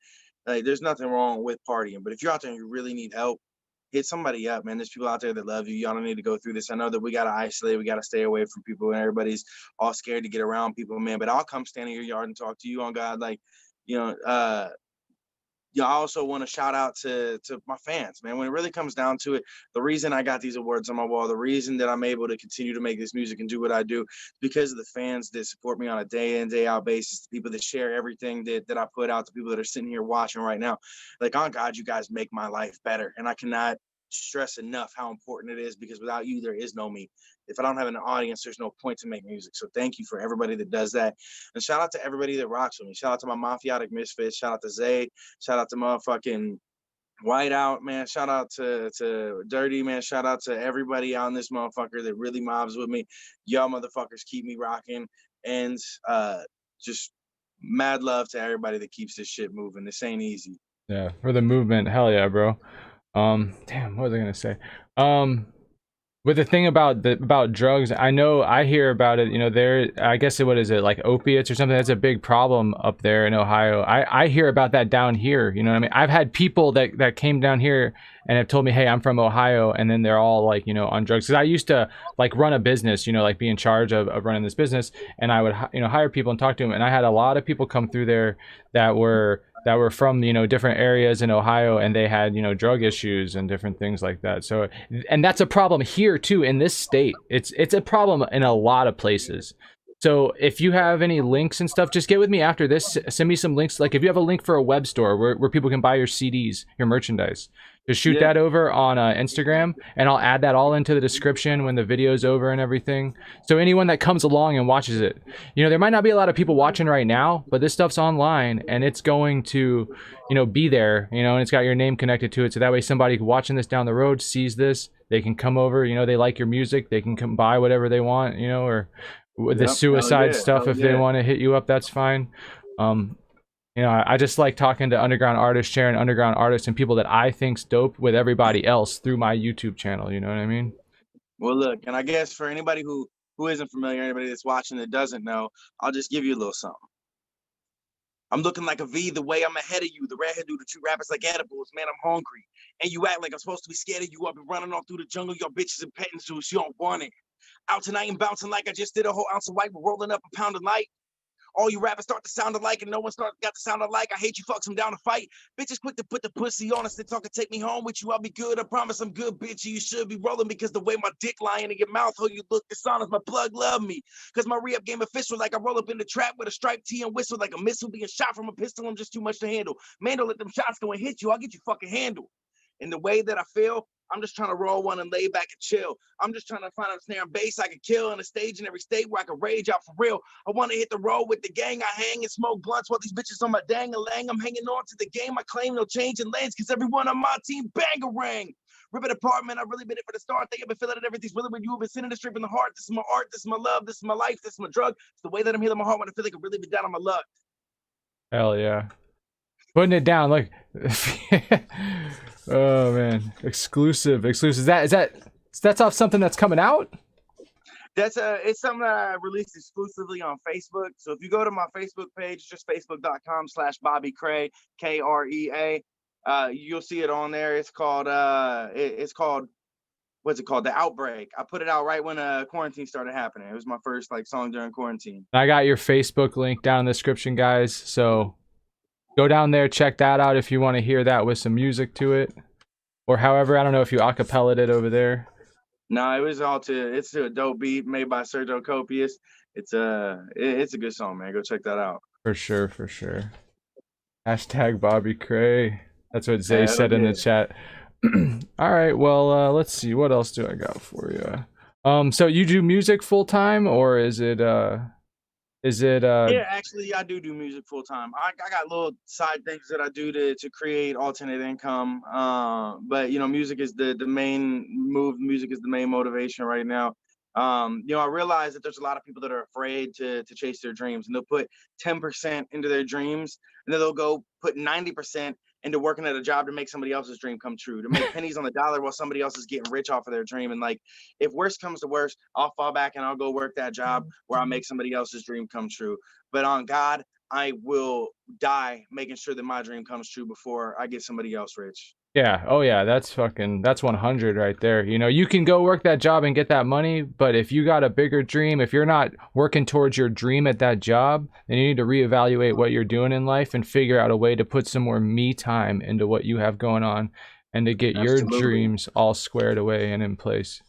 Speaker 6: like there's nothing wrong with partying, but if you're out there and you really need help, hit somebody up, man. There's people out there that love you. Y'all don't need to go through this. I know that we gotta isolate, we gotta stay away from people, and everybody's all scared to get around people, man. But I'll come stand in your yard and talk to you on God. Like, you know, I also want to shout out to my fans, man. When it really comes down to it, the reason I got these awards on my wall, the reason that I'm able to continue to make this music and do what I do, because of the fans that support me on a day in, day out basis, the people that share everything that I put out, the people that are sitting here watching right now. Like, on God, you guys make my life better. And I cannot stress enough how important it is, because without you, there is no me. If I don't have an audience, there's no point to make music. So thank you for everybody that does that. And shout out to everybody that rocks with me. Shout out to my Mafiatic Misfits. Shout out to Zay. Shout out to motherfucking Whiteout, man. Shout out to Dirty, man. Shout out to everybody on this motherfucker that really mobs with me. Y'all motherfuckers keep me rocking. And just mad love to everybody that keeps this shit moving. This ain't easy.
Speaker 5: Yeah, for the movement. Hell yeah, bro. Damn, what was I gonna say? With the thing about drugs, I hear about it, you know, I guess what is it, like opiates or something? That's a big problem up there in Ohio. I hear about that down here, you know what I mean? I've had people that came down here and have told me, hey, I'm from Ohio, and then they're all like, you know, on drugs. Because I used to like run a business, you know, like be in charge of running this business, and I would, you know, hire people and talk to them, and I had a lot of people come through there that were from, you know, different areas in Ohio, and they had, you know, drug issues and different things like that. So, and that's a problem here too in this state. It's a problem in a lot of places. So if you have any links and stuff, just get with me after this. Send me some links. Like if you have a link for a web store where people can buy your CDs, your merchandise, just shoot that over on Instagram, and I'll add that all into the description when the video's over and everything. So anyone that comes along and watches it, you know, there might not be a lot of people watching right now, but this stuff's online and it's going to, you know, be there, you know, and it's got your name connected to it. So that way somebody watching this down the road sees this, They can come over, you know, they like your music, they can come buy whatever they want, you know, or with the suicide stuff, if they want to hit you up, that's fine. You know, I just like talking to underground artists, sharing underground artists and people that I think's dope with everybody else through my YouTube channel. You know what I mean?
Speaker 6: Well, look, and I guess for anybody who isn't familiar, anybody that's watching that doesn't know, I'll just give you a little something. I'm looking like a V the way I'm ahead of you. The redhead dude that you rappers like edibles, man, I'm hungry. And you act like I'm supposed to be scared of you. I've been running all through the jungle, your bitches and petting zoos. You don't want it. Out tonight and bouncing like I just did a whole ounce of white, rolling up a pound of light. All you rappers start to sound alike and no one got to sound alike. I hate you fucks, I'm down to fight. Bitches quick to put the pussy on us. They talk and take me home with you. I'll be good. I promise I'm good, bitch. You should be rolling because the way my dick lying in your mouth, how you look dishonest. My plug love me. Cause my re-up game official. Like I roll up in the trap with a striped tee and whistle like a missile being shot from a pistol. I'm just too much to handle. Man, don't let them shots go and hit you. I'll get you fucking handled. And the way that I feel, I'm just trying to roll one and lay back and chill. I'm just trying to find a snare and bass I can kill in a stage in every state where I can rage out for real. I want to hit the road with the gang. I hang and smoke blunts while these bitches on my dang-a-lang. I'm hanging on to the game. I claim no change in lanes because everyone on my team bang-a-rang. Rip it apart, man. I really been it for the start. Think I've been feeling it. Everything's really when you've been sending it straight from the heart. This is my art. This is my love. This is my life. This is my drug. It's the way that I'm healing my heart when I feel like I've really been down on my luck.
Speaker 5: Hell yeah. Putting it down, look. Oh man, exclusive. Is that's off something that's coming out?
Speaker 6: It's something that I released exclusively on Facebook. So if you go to my Facebook page, just facebook.com/Bobby Krea, Krea, you'll see it on there. It's called what's it called? The Outbreak. I put it out right when quarantine started happening. It was my first like song during quarantine.
Speaker 5: I got your Facebook link down in the description, guys. So go down there, check that out if you want to hear that with some music to it. Or however, I don't know if you acapellaed it over there. No,
Speaker 6: it was it's to a dope beat made by Sergio Copius. It's a good song, man. Go check that out.
Speaker 5: For sure. Hashtag Bobby Krea. That's what Zay said in the chat. All right, well, let's see. What else do I got for you? So you do music full time, or is it
Speaker 6: Yeah, actually I do music full time. I got little side things that I do to create alternate income. But you know, music is the main move. Music is the main motivation right now. You know, I realize that there's a lot of people that are afraid to chase their dreams, and they'll put 10% into their dreams, and then they'll go put 90% into working at a job to make somebody else's dream come true, to make pennies on the dollar while somebody else is getting rich off of their dream. And like, if worst comes to worst, I'll fall back and I'll go work that job where I make somebody else's dream come true. But on God, I will die making sure that my dream comes true before I get somebody else rich.
Speaker 5: Yeah. Oh yeah, that's 100 right there. You know, you can go work that job and get that money, but if you got a bigger dream, if you're not working towards your dream at that job, then you need to reevaluate what you're doing in life and figure out a way to put some more me time into what you have going on and to get your dreams all squared away and in place.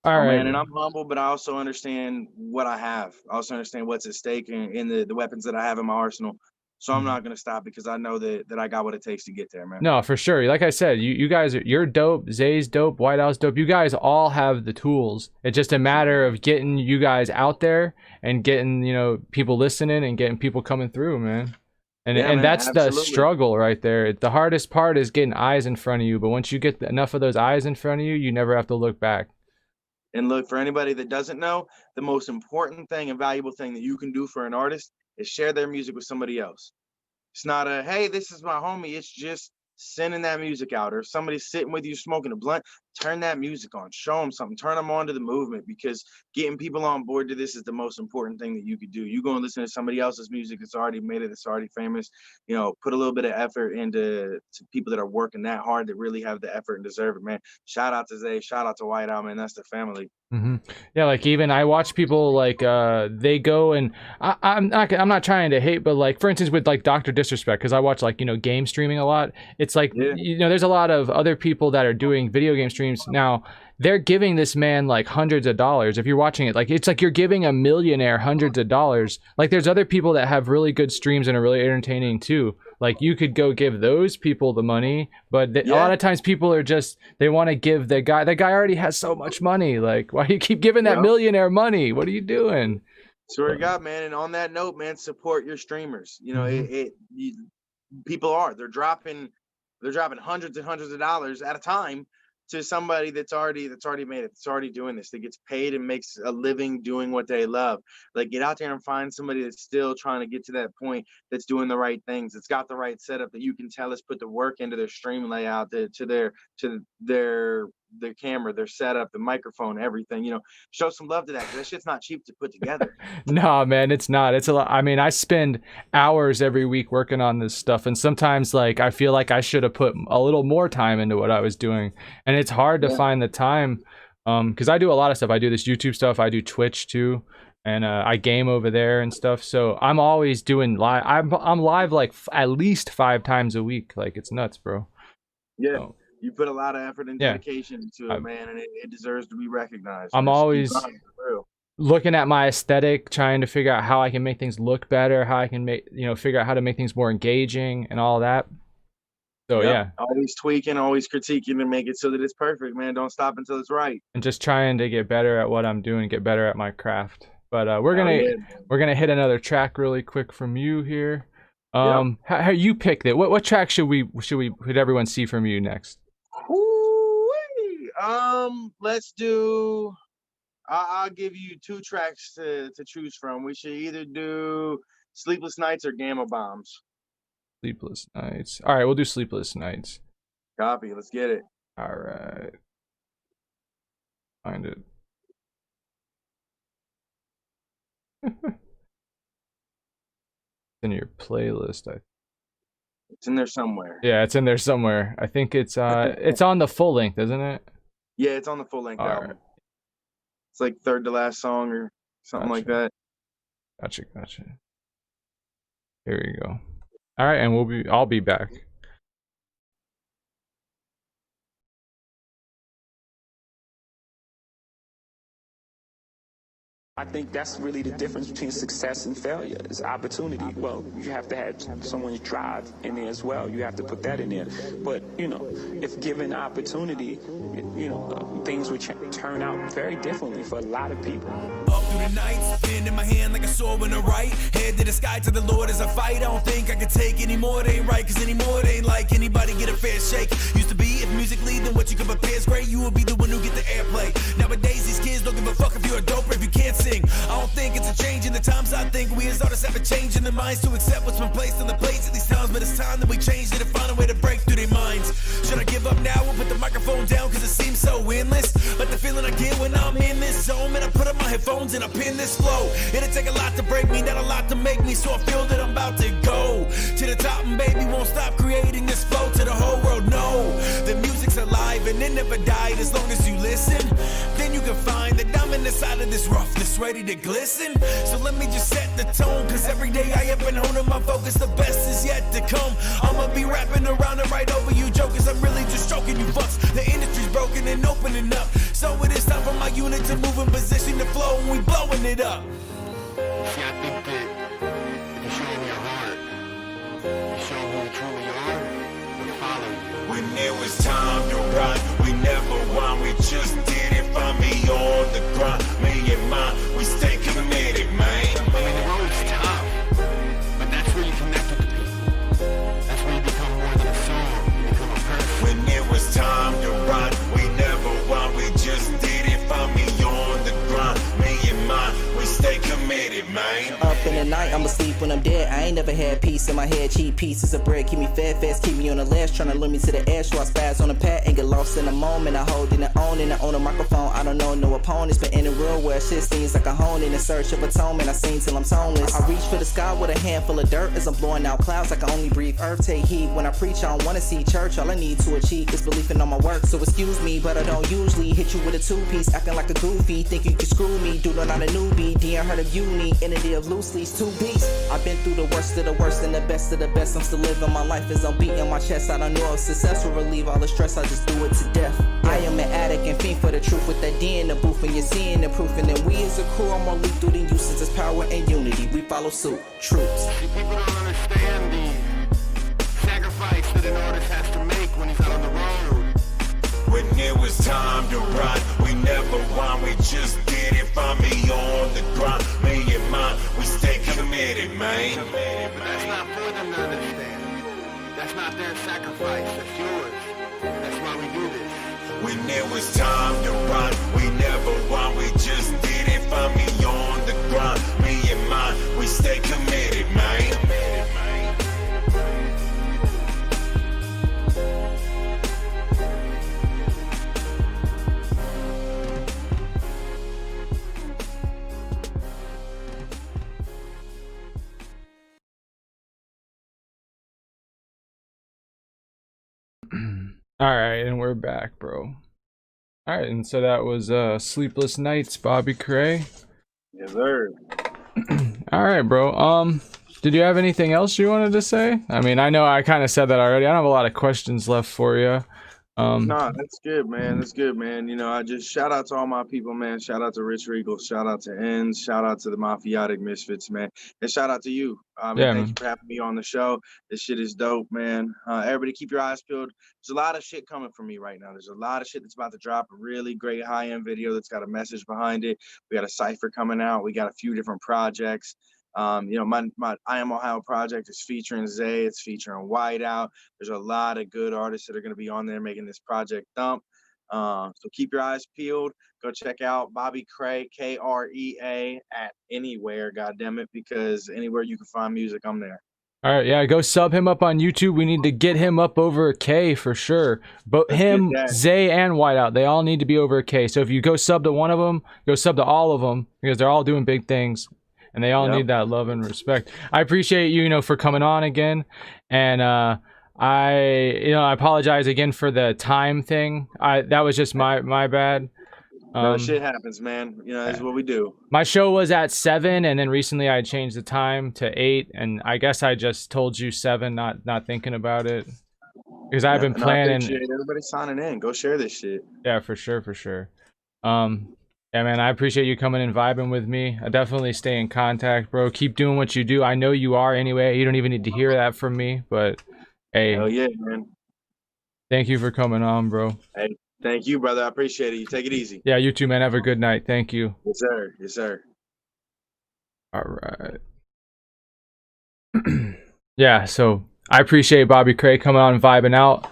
Speaker 5: All right.
Speaker 6: Man, and I'm humble, but I also understand what I have. I also understand what's at stake in the weapons that I have in my arsenal. So I'm not going to stop because I know that I got what it takes to get there, man.
Speaker 5: No, for sure. Like I said, you guys, you're dope. Zay's dope. White House dope. You guys all have the tools. It's just a matter of getting you guys out there and getting, you know, people listening and getting people coming through, man. And
Speaker 6: yeah,
Speaker 5: and
Speaker 6: man,
Speaker 5: that's
Speaker 6: absolutely.
Speaker 5: the struggle right there. The hardest part is getting eyes in front of you. But once you get enough of those eyes in front of you, you never have to look back.
Speaker 6: And look, for anybody that doesn't know, the most important thing and valuable thing that you can do for an artist is share their music with somebody else. It's not a, hey, this is my homie. It's just sending that music out. Or if somebody's sitting with you smoking a blunt, turn that music on. Show them something. Turn them on to the movement, because getting people on board to this is the most important thing that you could do. You go and listen to somebody else's music that's already made it, that's already famous. You know, put a little bit of effort into people that are working that hard, that really have the effort and deserve it, man. Shout out to Zay. Shout out to White Out, man. That's the family.
Speaker 5: Mm-hmm. Yeah, like even I watch people like they go and I'm not trying to hate, but like for instance with like Dr. Disrespect, because I watch like, you know, game streaming a lot. It's like, you know, there's a lot of other people that are doing video game streams now. They're giving this man like hundreds of dollars. If you're watching it, like it's like you're giving a millionaire hundreds of dollars. Like there's other people that have really good streams and are really entertaining too. Like you could go give those people the money, but a lot of times people are just, they want to give the guy. That guy already has so much money. Like, why do you keep giving that millionaire money? What are you doing?
Speaker 6: Swear to God, man. And on that note, man, support your streamers. You know, people they're dropping hundreds and hundreds of dollars at a time to somebody that's already made it, that's already doing this, that gets paid and makes a living doing what they love. Like, get out there and find somebody that's still trying to get to that point, that's doing the right things, that's got the right setup, that you can tell has put the work into their stream layout, to their camera, their setup, the microphone, everything. You know, show some love to that, because that shit's not cheap to put together.
Speaker 5: No, man, it's not. It's a lot. I mean, I spend hours every week working on this stuff, and sometimes like I feel like I should have put a little more time into what I was doing, and it's hard to find the time, because I do a lot of stuff. I do this YouTube stuff, I do Twitch too, and I game over there and stuff. So I'm always doing live. I'm live like at least 5 times a week. Like, it's nuts, bro.
Speaker 6: Yeah.
Speaker 5: So,
Speaker 6: you put a lot of effort and dedication into it, man, and it deserves to be recognized.
Speaker 5: I'm always looking at my aesthetic, trying to figure out how I can make things look better, how I can make, figure out how to make things more engaging and all that. So yeah,
Speaker 6: always tweaking, always critiquing to make it so that it's perfect, man. Don't stop until it's right.
Speaker 5: And just trying to get better at what I'm doing, get better at my craft. But we're gonna hit another track really quick from you here. How you picked it? What track should everyone see from you next?
Speaker 6: Let's do. I'll give you 2 tracks to choose from. We should either do Sleepless Nights or Gamma Bombs.
Speaker 5: Sleepless Nights. All right, we'll do Sleepless Nights.
Speaker 6: Copy. Let's get it.
Speaker 5: All right. Find it. In your playlist,
Speaker 6: It's in there somewhere.
Speaker 5: Yeah, it's in there somewhere. I think it's on the full length, isn't it?
Speaker 6: Yeah, it's on the full length album. Right. It's like 3rd to last song or something like that.
Speaker 5: Gotcha. Here we go. All right, and I'll be back.
Speaker 7: I think that's really the difference between success and failure is opportunity. Well, you have to have someone's drive in there as well. You have to put that in there. But, if given opportunity, things would turn out very differently for a lot of people.
Speaker 2: Up through the night, pen in my hand like a sword in the right. Head to the sky to the Lord as I fight. I don't think I can take anymore. It ain't right, cause anymore it ain't like anybody get a fair shake. Used to be, if musically, then what you can prepare is great. You will be the one who get the airplay. Nowadays, these kids don't give a fuck if you're a dope or if you can't sing. I don't think it's a change in the times. I think we as artists have a change in their minds to accept what's been placed on the plates at these times. But it's time that we change it and find a way to break through their minds. Should I give up now or put the microphone down cause it seems so endless? But the feeling I get when I'm in this zone, man, I put up my headphones and I pin this flow. It'll take a lot to break me, not a lot to make me. So I feel that I'm about to go to the top and baby won't stop creating this flow to the whole world. No, the music's alive and it never died as long as you listen. Then you can find that I'm in the side of this roughness, ready to glisten. So let me just set the tone, cause every day I have been honing my focus. The best is yet to come. I'ma be rapping around and right over you jokers. I'm really just stroking you fucks. The industry's broken and opening up. So it is time for my unit to move in position to flow and we blowing it up.
Speaker 8: See, I think that if you show them your heart, you show who you truly are, they'll follow you.
Speaker 2: When it was time to ride, we never won, we just did it. Find me on the grind, me and mine, we stay committed, man.
Speaker 8: I mean, the road's tough, but that's where you connect with the people. That's where you become more than a song, you become a person.
Speaker 2: When it was time to ride, we never won, we just did it. Find me on the grind, me and mine, we stay committed, man.
Speaker 9: Up in the night, I'm asleep when I'm dead. I ain't never had peace in my head. Cheap pieces of bread keep me fed fast, keep me on the ledge, trying to lure me to the edge. So I spaz on the pad and get lost in the moment. I hold in the own and I own a microphone. I don't know no opponents, but in the real world, shit seems like a hone in search of atonement. I sing till I'm toneless. I reach for the sky with a handful of dirt as I'm blowing out clouds like I only breathe earth. Take heat when I preach. I don't wanna see church. All I need to achieve is believing on my work. So excuse me, but I don't usually hit you with a 2-piece, acting like a goofy. Think you can screw me? Dude, I'm not a newbie. D heard of uni, entity of loose leaves, 2 beats. I've been through the worst of the worst and the best of the best. I'm still living my life as I'm beating my chest. I don't know if success will relieve all the stress. I just do it to death. I am an addict and fiend for the truth with that D in the booth, and you're seeing the proof. And then we as a crew are more lethal than you, since it's power and unity. We follow suit. Troops.
Speaker 8: See, people don't understand the sacrifice that an artist has to make when he's out on the road.
Speaker 2: When it was time to ride, we never won, we just did it. Find me on the grind, me and mine, we stay committed, man.
Speaker 8: But that's not for them to understand. That's not their sacrifice, that's yours. That's why we do this.
Speaker 2: When it was time to run, we never won, we just did it. Find me on the grind, me and mine, we stay committed, man.
Speaker 5: All right, and we're back, bro. All right, and so that was Sleepless Nights, Bobby Krea.
Speaker 6: Yes, sir.
Speaker 5: All right, bro. Did you have anything else you wanted to say? I mean, I know I kind of said that already. I don't have a lot of questions left for you.
Speaker 6: Nah, that's good, man. That's good, man. You know, I just shout out to all my people, man. Shout out to Rich Regal. Shout out to E.N.T. Shout out to the Mafiatic Misfits, man. And shout out to you.
Speaker 5: Yeah,
Speaker 6: Thank
Speaker 5: man.
Speaker 6: you for having me on the show. This shit is dope, man. Everybody keep your eyes peeled. There's a lot of shit coming from me right now. There's a lot of shit that's about to drop. A really great high-end video that's got a message behind it. We got a cipher coming out. We got a few different projects. You know, my I Am Ohio project is featuring Zay. It's featuring Whiteout. There's a lot of good artists that are going to be on there making this project thump. So keep your eyes peeled. Go check out Bobby Krea, Krea at anywhere, goddammit, because anywhere you can find music, I'm there.
Speaker 5: All right, yeah, go sub him up on YouTube. We need to get him up over a K for sure. But
Speaker 6: Let's
Speaker 5: him,
Speaker 6: get that.
Speaker 5: Zay, and Whiteout, they all need to be over a K. So if you go sub to one of them, go sub to all of them because they're all doing big things. And they all need that love and respect. I appreciate you, you know, for coming on again. And I apologize again for the time thing. That was just my bad.
Speaker 6: No, shit happens, man. You know, that's what we do.
Speaker 5: My show was at 7, and then recently I changed the time to 8, and I guess I just told you 7, not thinking about it. Because I've been planning.
Speaker 6: Everybody signing in. Go share this shit.
Speaker 5: Yeah, for sure. Yeah, man, I appreciate you coming and vibing with me. I definitely stay in contact, bro. Keep doing what you do. I know you are anyway. You don't even need to hear that from me, but hey.
Speaker 6: Hell yeah, man.
Speaker 5: Thank you for coming on, bro.
Speaker 6: Hey, thank you, brother. I appreciate it. You take it easy.
Speaker 5: Yeah, you too, man. Have a good night. Thank you.
Speaker 6: Yes, sir. Yes, sir.
Speaker 5: All right. Yeah, so I appreciate Bobby Krea coming on and vibing out.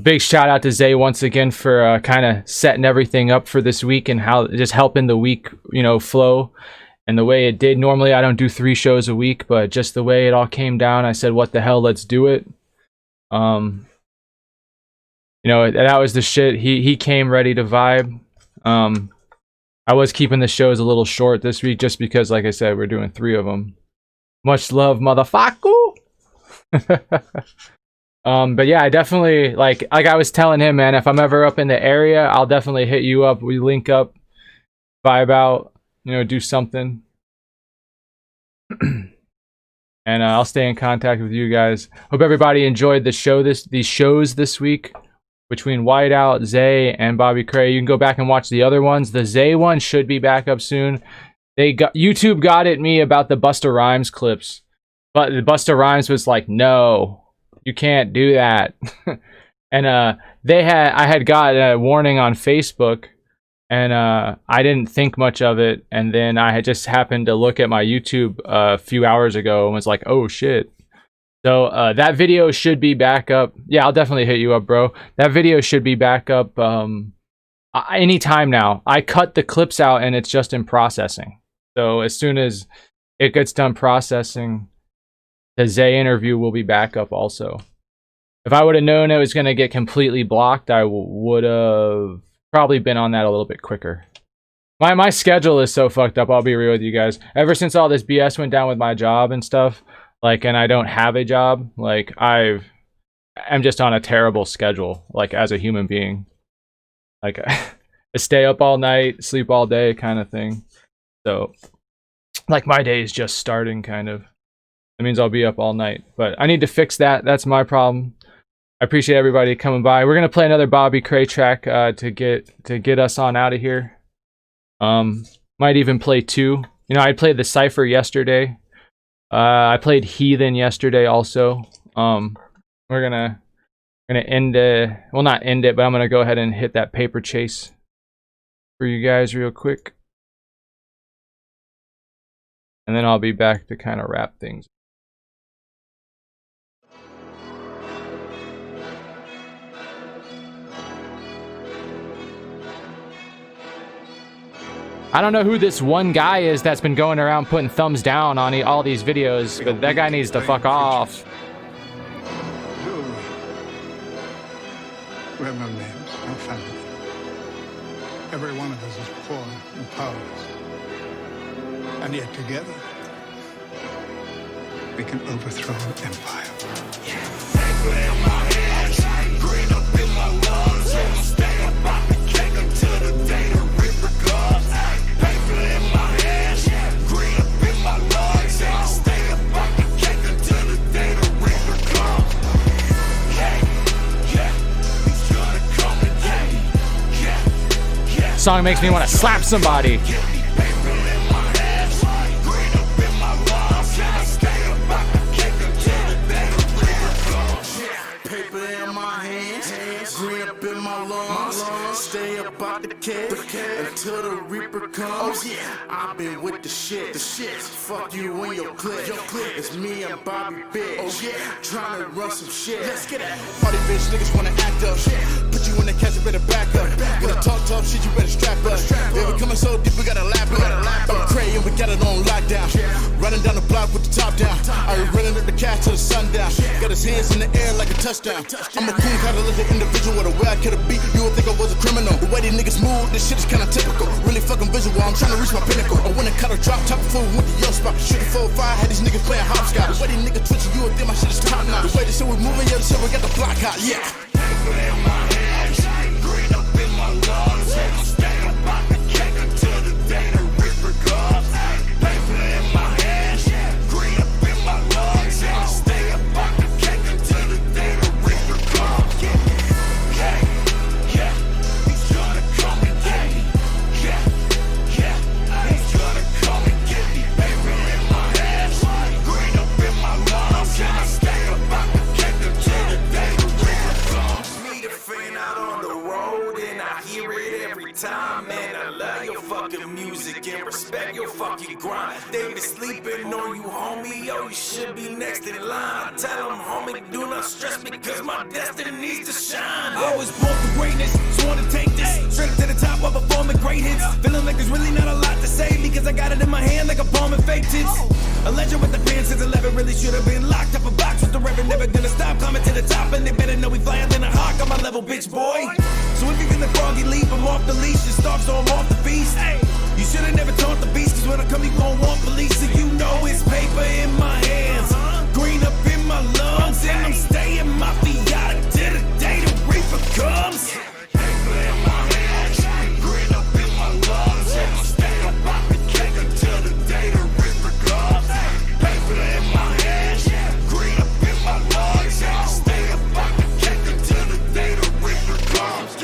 Speaker 5: Big shout out to Zay once again for kind of setting everything up for this week and how just helping the week, you know, flow and the way it did. Normally I don't do 3 shows a week, but just the way it all came down, I said, what the hell, let's do it. You know, that was the shit. He came ready to vibe. I was keeping the shows a little short this week just because, like I said, we're doing 3 of them. Much love, motherfucker. But yeah, I definitely like I was telling him, man, if I'm ever up in the area, I'll definitely hit you up. We link up, vibe out, you know, do something. And I'll stay in contact with you guys. Hope everybody enjoyed these shows this week between Whiteout, Zay, and Bobby Krea. You can go back and watch the other ones. The Zay one should be back up soon. YouTube got at me about the Busta Rhymes clips, but the Busta Rhymes was like, no. You can't do that. And I had got a warning on Facebook, and I didn't think much of it, and then I had just happened to look at my YouTube a few hours ago and was like, oh shit. So that video should be back up. Yeah, I'll definitely hit you up, bro. That video should be back up anytime now. I cut the clips out and it's just in processing. So as soon as it gets done processing, the Zay interview will be back up also. If I would have known it was going to get completely blocked, I would have probably been on that a little bit quicker. My schedule is so fucked up, I'll be real with you guys. Ever since all this BS went down with my job and stuff, like, and I don't have a job, like, I'm just on a terrible schedule, like, as a human being. Like, I stay up all night, sleep all day kind of thing. So, like, my day is just starting, kind of. That means I'll be up all night, but I need to fix that. That's my problem. I appreciate everybody coming by. We're gonna play another Bobby Krea track to get us on out of here. Might even play 2. You know, I played the Cipher yesterday. I played Heathen yesterday also. We're gonna end it. Well, not end it, but I'm gonna go ahead and hit that Paper Chase for you guys real quick, and then I'll be back to kind of wrap things. I don't know who this one guy is that's been going around putting thumbs down on all these videos, but that guy needs to fuck off.
Speaker 10: We have no names, no family. Every one of us is poor and powerless. And yet together, we can overthrow an empire.
Speaker 5: Song makes me want to slap somebody.
Speaker 2: Paper in my hands, green up in my lungs. Stay about the cash until the reaper comes. I've been with the shit. Fuck you and your clique. It's me and Bobby Big. Trying to run some shit. Let's get it. Party bitch niggas wanna act up. Put you in the catch, you better back up. Gonna talk tough shit, you better strap up. Yeah, we coming so deep, we gotta lap up. I'm Krea and we got it on lockdown. Running down the block with the top down. I was running up the cash till the sundown. Got his hands in the air like a touchdown. I'm a cool catalytic individual with a way I could've beat. You would think I was a criminal. The way these niggas move, this shit is kinda typical. Really fucking visual, I'm trying to reach my pinnacle. I went and cut a drop, top of food with the yo spot. Shoot a 4-5, had these niggas playing hopscotch. The way these niggas twitching, you would think my shit is top notch. The way this shit we moving, yeah, the shit we got the block hot, yeah. Paper in my hands, green up in my lungs. Stay about the cake until the day the reaper comes. Paper in my hands, green up in my lungs. Stay about the cake until the day the reaper comes. Yeah, he's gonna come and get me. Yeah, he's gonna come and get me. Paper in my hands, green up in my lungs. Stay about the cake until the day the reaper comes.
Speaker 3: Need a friend out on the road and I hear it every time. Man, I love your fucking music and respect your fucking grind. They been sleeping on you, homie. Yo, you should be next in line. Tell them, homie, do not stress me because my destiny needs to shine.
Speaker 2: I was born for greatness, so wanna take this straight up to the top while performing great hits. Feeling like there's really not a lot to say because I got it in my hand like a palm and fake tits. A legend with the pen since 11, really should have been locked up a box with the reverend. Never gonna stop climbing to the top, and they better know we flyin' than a hawk on my level, bitch boy. So if you get the froggy leap, I'm off the leash and stalk, so I'm off the feast. You should've never taught the beast, cause when I come, you gon' want police. So you know it's paper in my hands, green up in my lungs, and I'm staying Mafiatic till the day the reaper comes. Paper in my hands, green up in my lungs, and I'm staying about the cake until the day the reaper comes. Paper in my hands, green up in my lungs, and I'm staying about the cake until the day the reaper comes.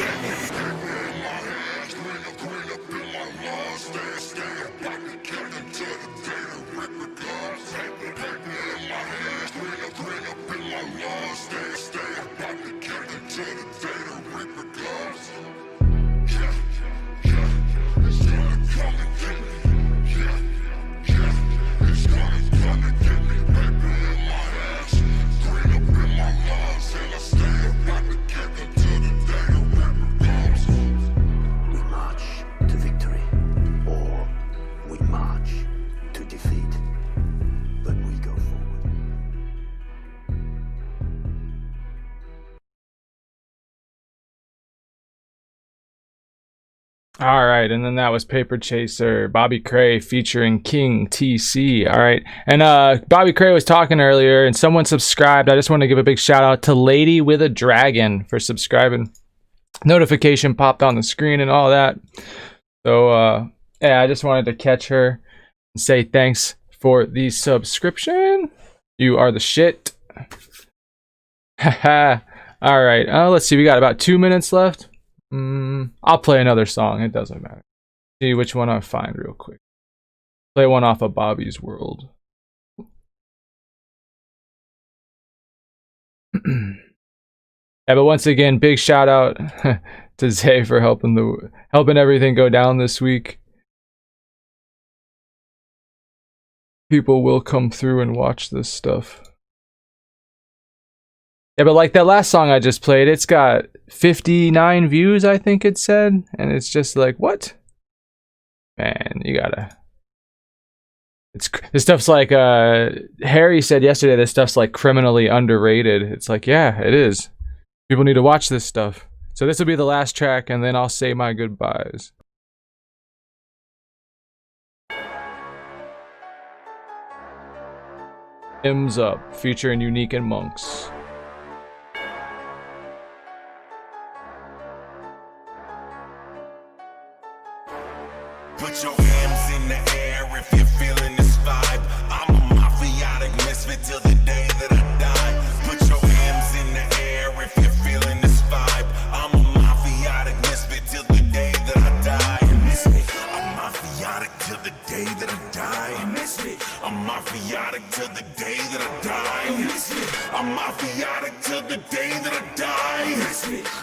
Speaker 11: We march to victory, or we march to defeat, but we go forward.
Speaker 5: All right, and then that was Paper Chaser, Bobby Krea featuring King TC. All right, and Bobby Krea was talking earlier, and someone subscribed. I just want to give a big shout out to Lady with a Dragon for subscribing. Notification popped on the screen and all that. So yeah, I just wanted to catch her and say thanks for the subscription. You are the shit. Haha. All right, let's see. We got about 2 minutes left. I'll play another song. It doesn't matter. See which one I find real quick. Play one off of Bobby's World. Yeah, but once again, big shout out to Zay for helping everything go down this week. People will come through and watch this stuff. Yeah, but like that last song I just played, it's got 59 views, I think it said, and it's just like, what? man, you gotta. This stuff's like Harry said yesterday. This stuff's like criminally underrated. It's like, yeah, it is. People need to watch this stuff. So this will be the last track, and then I'll say my goodbyes. M's Up, featuring Unique and Monks.
Speaker 2: Put your hands in the air if you're feeling this vibe. I'm a Mafiatic misfit till the day that I die. Put your hands in the air if you're feeling this vibe. I'm a Mafiatic misfit till the day that I die. I'm Mafiatic till the day that I die. I'm Mafiatic till the day that I die. I'm Mafiatic till the day that I die.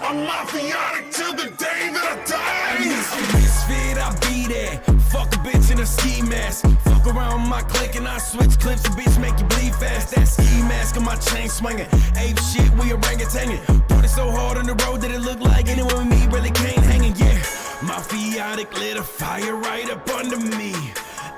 Speaker 2: I'm Mafiatic till the day that I die. I'm misfit, I be there. Fuck a bitch in a ski mask. Fuck around my clique and I switch clips. A bitch make you bleed fast. That ski mask on my chain swinging. Ape shit, we orangutangin'. Party so hard on the road that it look like anyone with me really can't hangin'. Yeah, Mafiatic lit a fire right up under me.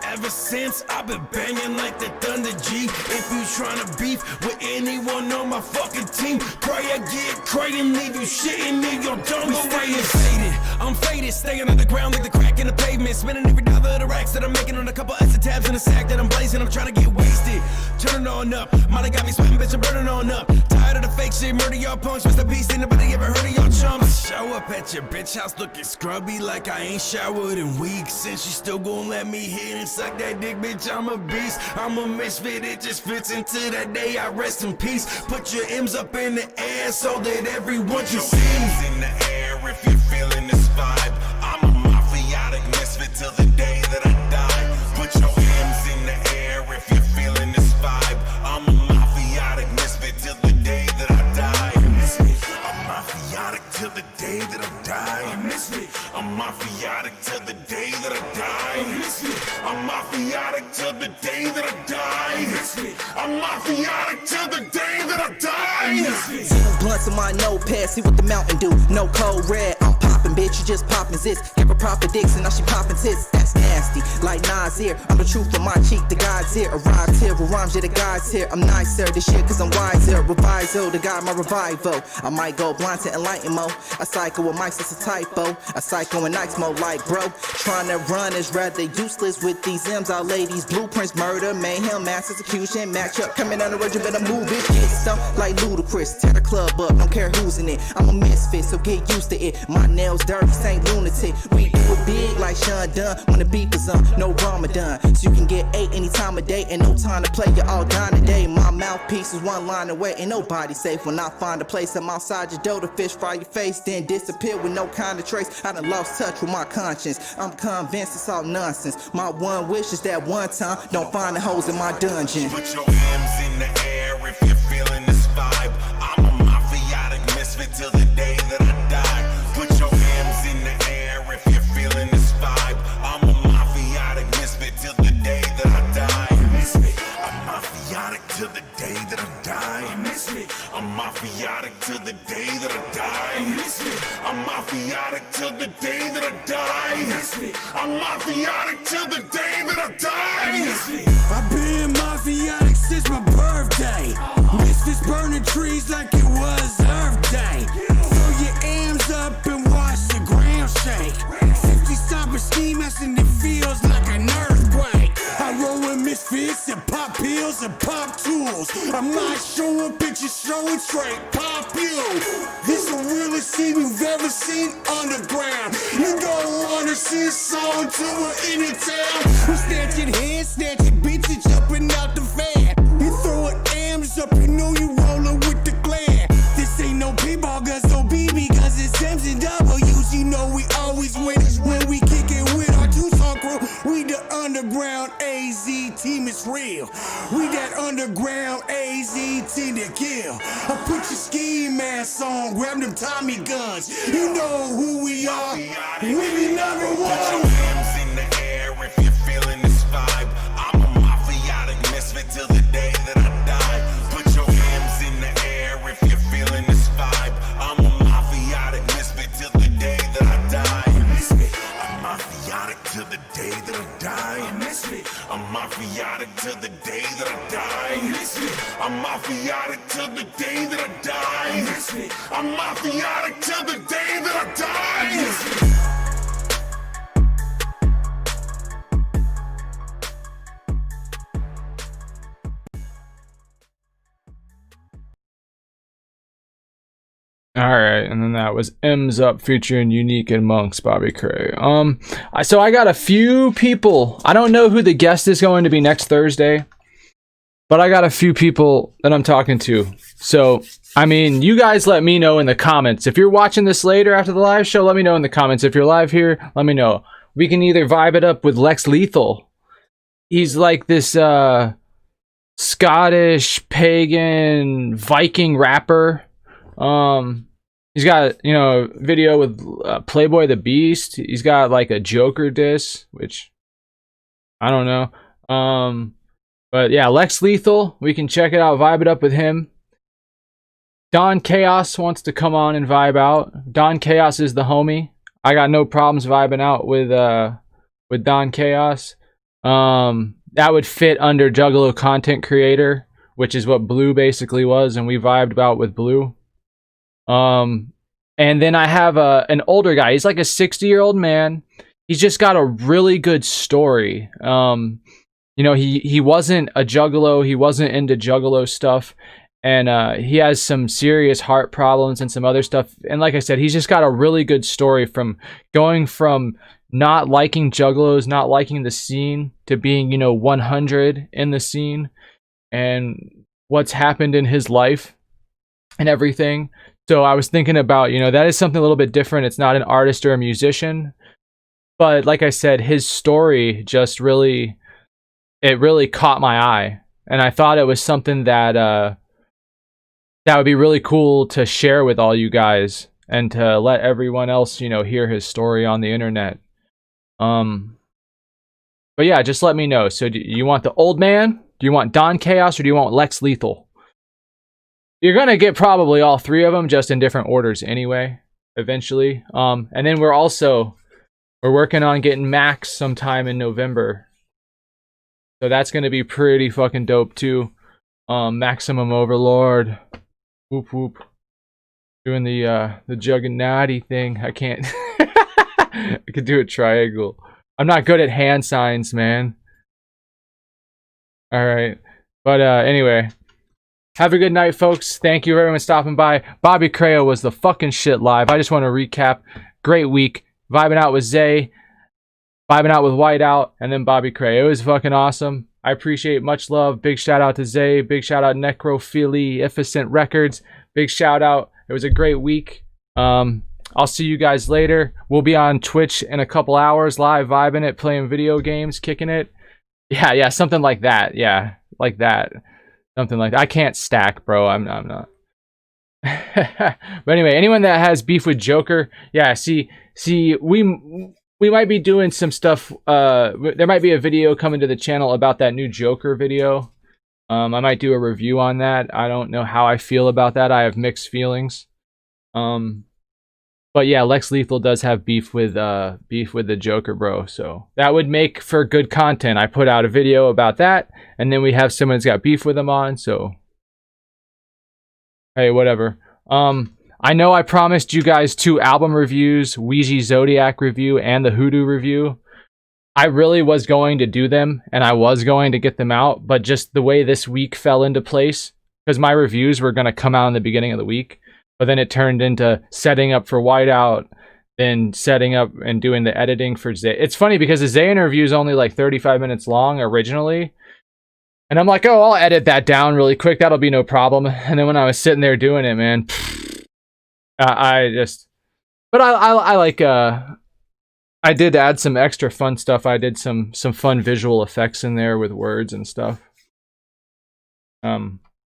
Speaker 2: Ever since I've been banging like the Thunder G. If you tryna beef with anyone on my fucking team, Krea get Krea and leave you shitting in your dome. Staying faded, I'm faded, staying on the ground like the crack in the pavement. Spending every dollar of the racks that I'm making on a couple extra tabs in the sack that I'm blazing. I'm trying to get wasted, turning on up. Molly got me sweating, bitch, I'm burning on up. Tired of the fake shit, murder y'all punks. Mr. Beast, ain't nobody ever heard of y'all chumps. Show up at your bitch house looking scrubby like I ain't showered in weeks. And she still gon' let me hit and suck that dick, bitch, I'm a beast. I'm a misfit, it just fits into that day I rest in peace. Put your M's up in the air so that everyone can see. Put your M's in the air if you're feeling this vibe. I'm a Mafiatic misfit till the day that I die. Put your M's in the air if you're feeling this vibe. I'm a Mafiatic misfit till the day that I die. I'm Mafiatic till the day that I die. I'm Mafiatic till the day that I die. I'm Mafiatic till the day that I die. I'm Mafiatic till the day that I die.
Speaker 9: 2 blunts in my notepad, see what the mountain do. No code red, I'm popping, bitch, you just popping zits. Give her profit dicks and now she popping tits. That's nasty, like Nasir. I'm the truth from my cheek, the God's here. Arrived here with rhymes, yeah, the God's here. I'm nicer this shit cause I'm wiser. Reviso, the God, my revival. I might go blind to enlighten mo. A psycho with mics, it's a typo. A psycho and nights mo like bro. Trying to run is rather useless with these M's. Our ladies, blueprints, murder, mayhem, mass execution, match up. Coming on the road, you better move, bitch. Get stuff like ludicrous. Tear the club up, don't care who's in it. I'm a misfit, so get used to it. My nails dirty, Saint lunatic. We do it big like Sean Dunn. When the beef is on, no Ramadan. So you can get 8 any time of day. And no time to play, you're all dying today. My mouthpiece is 1 line away. Ain't nobody safe when I find a place. I'm outside your door to fish fry your face, then disappear with no kind of trace. I done lost touch with my conscience. I'm convinced it's all nonsense. My one wish is that one time don't find the holes in my dungeon.
Speaker 2: Put your hands in the air if you're feeling this vibe. I'm a Mafiatic misfit till the day that I die. Put your hands in the air if you're feeling this vibe. I'm a Mafiatic misfit till the day that I die. I'm Mafiatic till the day that I die. I'm Mafiatic till the day that I die. I'm Mafiatic till the day that I die. I'm Mafiatic till the day that I die.
Speaker 10: I've been Mafiatic since my birthday. Misfits burning trees like it was Earth Day. Throw your M's up and watch the ground shake. 50 stomping ski masks and it feels like an earthquake. I roll with misfits and pop pills and pop tools. I'm not showing pictures, showing straight pop you. This the realest scene you've ever seen underground. You don't wanna see a song to an in town. We snatching heads, snatching bitches, jumping out the van. You throwing M's up, you know you rolling with the clan. This ain't no pinball guns, no BB guns, it's M's and W's. You know we always win when we kick it with our two-song crew. We the underground AZ team, is real. We that underground AZ team to kill. I put your ski mask on, grab them Tommy guns. You know who we are. We be number one.
Speaker 2: Put your hands in the air if you're feeling this vibe. I'm a Mafiatic misfit till the day that I die. Put your hands in the air if you're feeling this vibe. I'm a Mafiatic misfit till the day that I die. I'm Mafiatic till the day Mafiatic till the day that I die. I'm mafiatic till the day that I die.
Speaker 5: Alright, and then that was M's Up featuring Unique and Monks, Bobby Cray. So I got a few people. I don't know who the guest is going to be next Thursday, but I got a few people that I'm talking to. So, I mean, you guys let me know in the comments. If you're watching this later after the live show, let me know in the comments. If you're live here, let me know. We can either vibe it up with Lex Lethal. He's like this Scottish pagan Viking rapper. He's got, you know, a video with Playboy the Beast. He's got like a Joker diss, which I don't know. But yeah, Lex Lethal, we can check it out, vibe it up with him. Don Chaos wants to come on and vibe out. Don Chaos is the homie. I got no problems vibing out with Don Chaos. That would fit under Juggalo content creator, which is what Blue basically was, and we vibed out with Blue. And then I have an older guy. He's like a 60-year-old man. He's just got a really good story. You know, he wasn't a juggalo. He wasn't into juggalo stuff. And he has some serious heart problems and some other stuff. And like I said, he's just got a really good story from going from not liking juggalos, not liking the scene, to being, you know, 100 in the scene, and what's happened in his life and everything. So I was thinking about, you know, that is something a little bit different. It's not an artist or a musician, but like I said, his story just really, it really caught my eye, and I thought it was something that that would be really cool to share with all you guys and to let everyone else, you know, hear his story on the internet. But yeah, just let me know. So do you want the old man? Do you want Don Chaos, or do you want Lex Lethal? You're gonna get probably all three of them, just in different orders anyway, eventually. And then we're working on getting Max sometime in November. So that's gonna be pretty fucking dope too. Maximum Overlord. Whoop whoop. Doing the Juggernauty thing. I can't I could do a triangle. I'm not good at hand signs, man. Alright. But anyway. Have a good night, folks. Thank you everyone stopping by. Bobby Crea was the fucking shit live. I just want to recap. Great week. Vibing out with Zay. Vibing out with Whiteout. And then Bobby Crea. It was fucking awesome. I appreciate much love. Big shout out to Zay. Big shout out Necrophilia Records. Big shout out. It was a great week. I'll see you guys later. We'll be on Twitch in a couple hours. Live vibing it. Playing video games. Kicking it. Yeah. Something like that. Yeah. Like that. Something like that. I can't stack, bro. I'm not. But anyway, anyone that has beef with Joker, yeah, see, we might be doing some stuff. There might be a video coming to the channel about that new Joker video. I might do a review on that. I don't know how I feel about that. I have mixed feelings. But yeah, Lex Lethal does have beef with the Joker, bro. So that would make for good content. I put out a video about that, and then we have someone that's got beef with him on. So hey, whatever. I know I promised you guys 2 album reviews, Ouija Zodiac review and the Hoodoo review. I really was going to do them, and I was going to get them out, but just the way this week fell into place, because my reviews were going to come out in the beginning of the week. But then it turned into setting up for Whiteout, then setting up and doing the editing for Zay. It's funny because the Zay interview is only like 35 minutes long originally. And I'm like, oh, I'll edit that down really quick. That'll be no problem. And then when I was sitting there doing it, man, I did add some extra fun stuff. I did some fun visual effects in there with words and stuff. I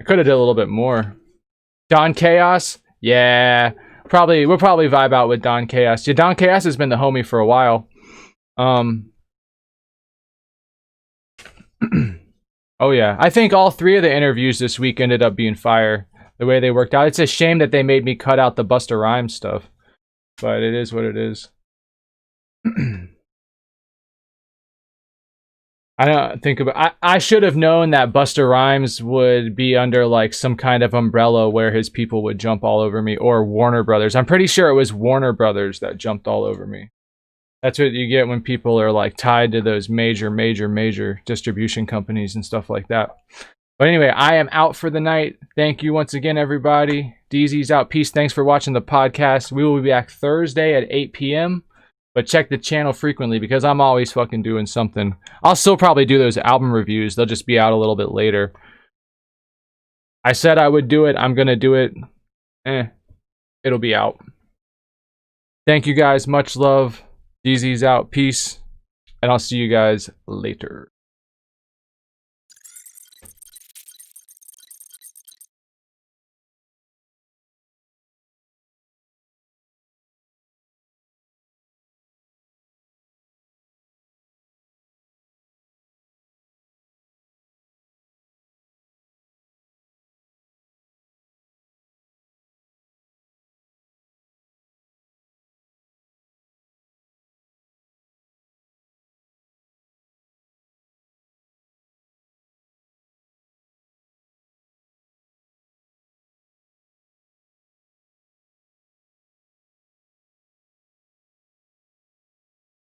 Speaker 5: could have did a little bit more. Don Chaos. Yeah, we'll probably vibe out with Don Chaos. Yeah, Don Chaos has been the homie for a while. Oh yeah, I think all 3 of the interviews this week ended up being fire. The way they worked out. It's a shame that they made me cut out the Busta Rhymes stuff, but it is what it is. I don't think about. I should have known that Busta Rhymes would be under like some kind of umbrella where his people would jump all over me, or Warner Brothers. I'm pretty sure it was Warner Brothers that jumped all over me. That's what you get when people are like tied to those major distribution companies and stuff like that. But anyway, I am out for the night. Thank you once again, everybody. Deezy's out. Peace. Thanks for watching the podcast. We will be back Thursday at 8 p.m. But check the channel frequently because I'm always fucking doing something. I'll still probably do those album reviews. They'll just be out a little bit later. I said I would do it. I'm going to do it. It'll be out. Thank you guys. Much love. Deezy's out. Peace. And I'll see you guys later.